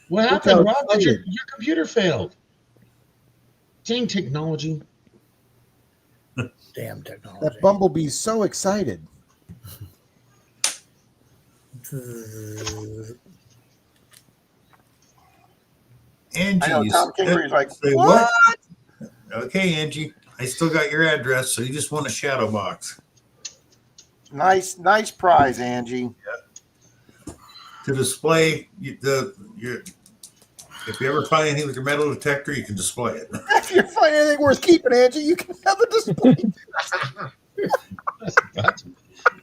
What Look happened, how Rob? Did your excited. computer failed? Dang technology. Damn technology. That Bumblebee's so excited. Angie, I know you Tom said- Kingery's like, say what? Okay, Angie, I still got your address, so you just want a shadow box Nice prize, Angie. to display your. If you ever find anything with your metal detector, you can display it. If you find anything worth keeping, Angie, you can have a display.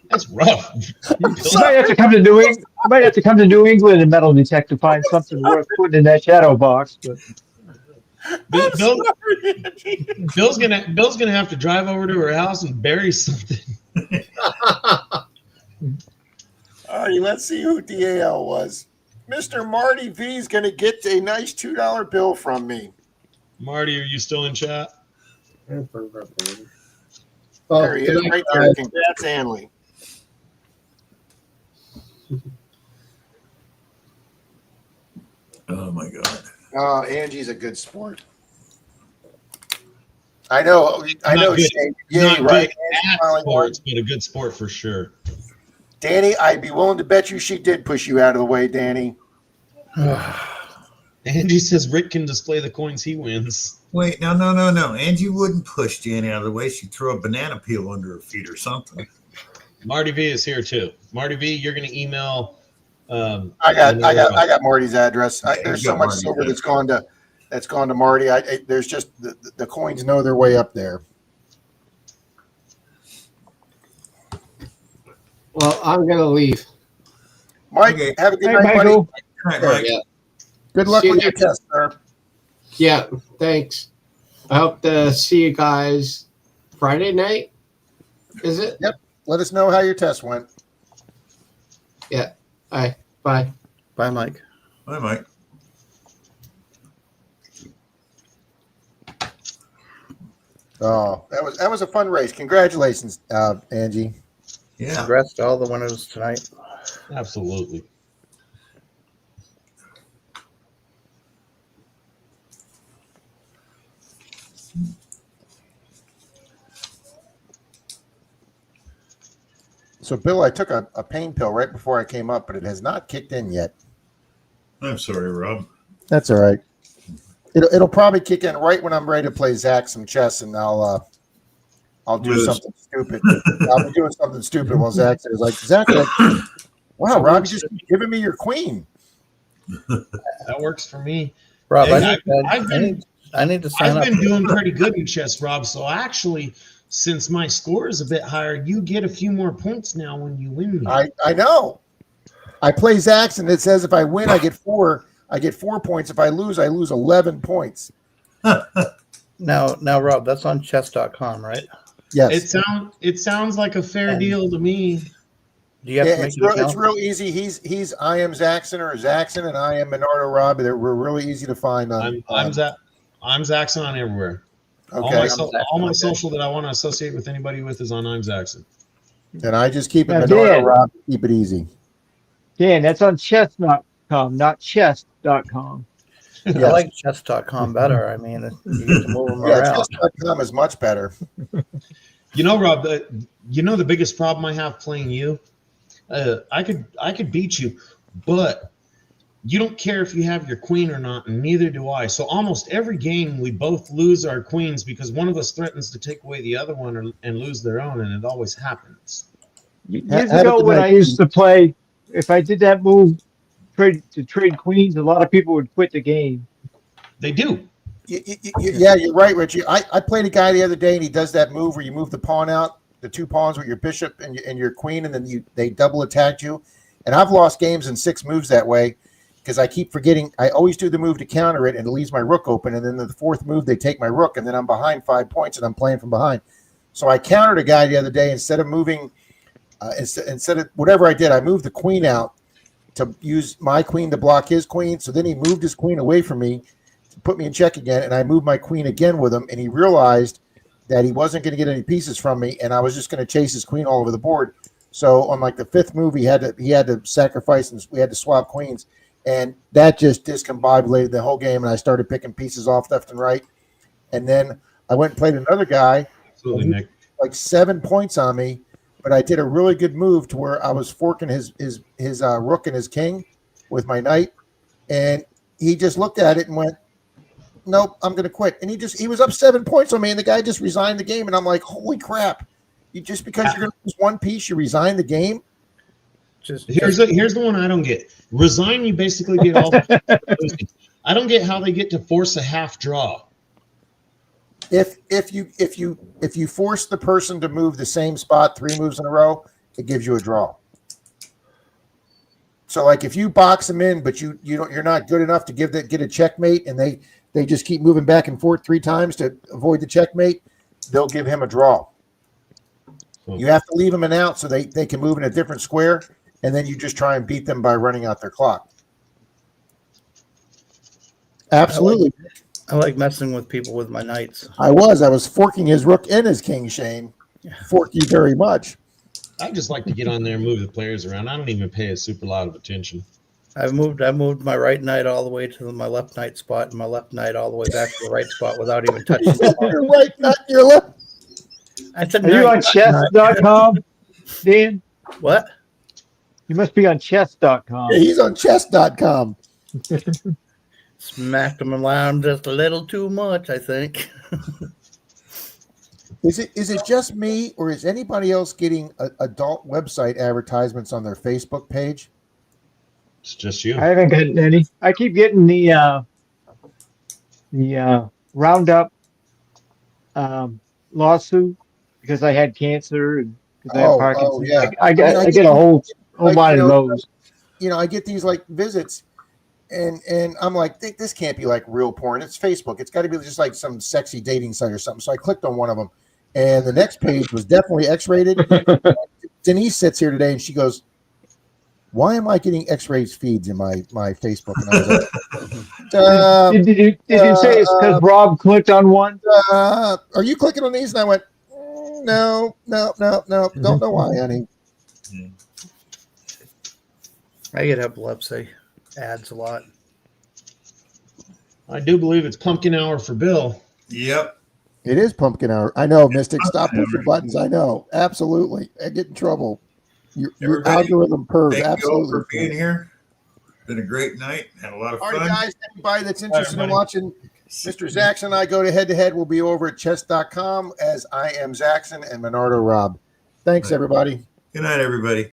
That's rough. You might have to come to New England. You might have to come to New England and metal detect to find something worth putting in that shadow box. But Bill, Bill's gonna have to drive over to her house and bury something. All right, let's see who DAL was. Mr. Marty V is going to get a nice $2 bill from me. Marty, are you still in chat? Oh, There he is, good night, right there. guys. Congrats, Hanley. Oh my God! Oh, Angie's a good sport. I know. Not good. Shane. Not Yeah, right. good at Angie sports, but a good sport for sure. Danny, I'd be willing to bet you she did push you out of the way, Danny. Angie says Rick can display the coins he wins. Wait, no. Angie wouldn't push Danny out of the way. She'd throw a banana peel under her feet or something. Marty V is here too. Marty V, you're gonna email. I got Marty's address. There's you so got much Marty's silver that's address. gone to that's gone to Marty. There's just the coins know their way up there. Well, I'm gonna leave. Mike, Okay. have a good Hey, night, buddy. Michael. All right, Mike. Yeah. Good luck See you with your next- test, sir. Yeah. Thanks. I hope to see you guys Friday night. Is it? Yep. Let us know how your test went. Yeah. All right. Bye. Bye, Mike. Bye, Mike. Oh, that was a fun race. Congratulations, Angie. Yeah. Congrats to all the winners tonight. Absolutely. So, Bill, I took a pain pill right before I came up, but it has not kicked in yet. I'm sorry, Rob. That's all right. It'll probably kick in right when I'm ready to play Zach some chess, and I'll do Lose. something stupid. I'll be doing something stupid while Zach says, like, Zach, wow, Rob, you just keep giving me your queen. That works for me. Rob, Hey, I need to sign I've up. been doing pretty good in chess, Rob. So actually, since my score is a bit higher, you get a few more points now when you win me. I know. I play Zach's, and it says if I win, I get 4. I get 4 points. If I lose 11 points. Now, Rob, that's on chess.com, right? Yes. It sounds like a fair And- deal to me. Do you have to make an it's account? real easy. He's I am Zaxxon or Zaxxon, and I am Bernardo Rob. We're really easy to find on. I'm Zaxxon on everywhere. All Okay, my, Zaxxon, all my okay. social that I want to associate with anybody with is on I'm Zaxxon. and I just keep it Now, Bernardo Dan. Rob. Keep it easy. Dan, that's on chess.com, not chess.com. I like chess.com better. I mean, you get to move them Yeah, around. chess.com is much better. You know, Rob, the biggest problem I have playing you, I could beat you, but you don't care if you have your queen or not, and neither do I. So almost every game we both lose our queens because one of us threatens to take away the other one and lose their own, and it always happens. Years Have a ago, good when night. I used to play, if I did that move, trade queens, a lot of people would quit the game. They do. Yeah, you're right, Richie. I played a guy the other day, and he does that move where you move the pawn out, the 2 pawns with your bishop and your queen, and then they double attack you. And I've lost games in 6 moves that way because I keep forgetting. I always do the move to counter it, and it leaves my rook open. And then the 4th move, they take my rook, and then I'm behind 5 points, and I'm playing from behind. So I countered a guy the other day. Instead of moving, instead of whatever I did, I moved the queen out to use my queen to block his queen. So then he moved his queen away from me, put me in check again, and I moved my queen again with him, and he realized that he wasn't going to get any pieces from me, and I was just going to chase his queen all over the board. So on like the 5th move, he had to sacrifice, and we had to swap queens, and that just discombobulated the whole game. And I started picking pieces off left and right, and then I went and played another guy, Absolutely, Nick. like 7 points on me, but I did a really good move to where I was forking his rook and his king with my knight, and he just looked at it and went, nope, I'm going to quit. And he was up 7 points on me, and the guy just resigned the game. And I'm like, holy crap. You just because you're going to lose one piece, you resign the game? Here's the one I don't get. Resign, you basically get all. I don't get how they get to force a half draw. If you force the person to move the same spot 3 moves in a row, it gives you a draw. So like if you box them in, but you're not good enough to get a checkmate, and they just keep moving back and forth 3 times to avoid the checkmate, they'll give him a draw. You have to leave them an out so they can move in a different square, and then you just try and beat them by running out their clock. Absolutely. I like messing with people with my knights. I was forking his rook and his king, Shane. Fork you very much. I just like to get on there and move the players around. I don't even pay a super lot of attention. I moved my right knight all the way to my left knight spot, and my left knight all the way back to the right spot without even touching the pawn. Your right, not your left. I said, Are you on chess.com, Dan? What? You must be on chess.com. Yeah, he's on chess.com. Smacked him around just a little too much, I think. Is it just me, or is anybody else getting adult website advertisements on their Facebook page? It's just you. I haven't gotten any. I keep getting the the Roundup lawsuit because I had cancer and because I had Oh, Parkinson's. yeah. I get I a whole like, line of those. I get these like visits, and I'm like, this can't be like real porn. It's Facebook. It's got to be just like some sexy dating site or something. So I clicked on one of them, and the next page was definitely X-rated. Denise sits here today, and she goes, "Why am I getting X-rated feeds in my Facebook?" And I was like, Did you say it's because Rob clicked on one? "Are you clicking on these?" And I went, "No. Don't know why, honey." I get epilepsy ads a lot. I do believe it's pumpkin hour for Bill. Yep. It is pumpkin hour. I know, Mystic. Pumpkin Stop pushing hour. buttons. I know. Absolutely. I get in trouble. Your Everybody, algorithm perv. Thank you all Absolutely. for being here. Been a great night. Had a lot of All right, fun. guys. Anybody that's interested in everybody. watching Mr. Zaxxon and I go to head to head, we'll be over at chess.com as I am Zaxxon and Menardo Rob. Thanks, Right. everybody. Good night, everybody.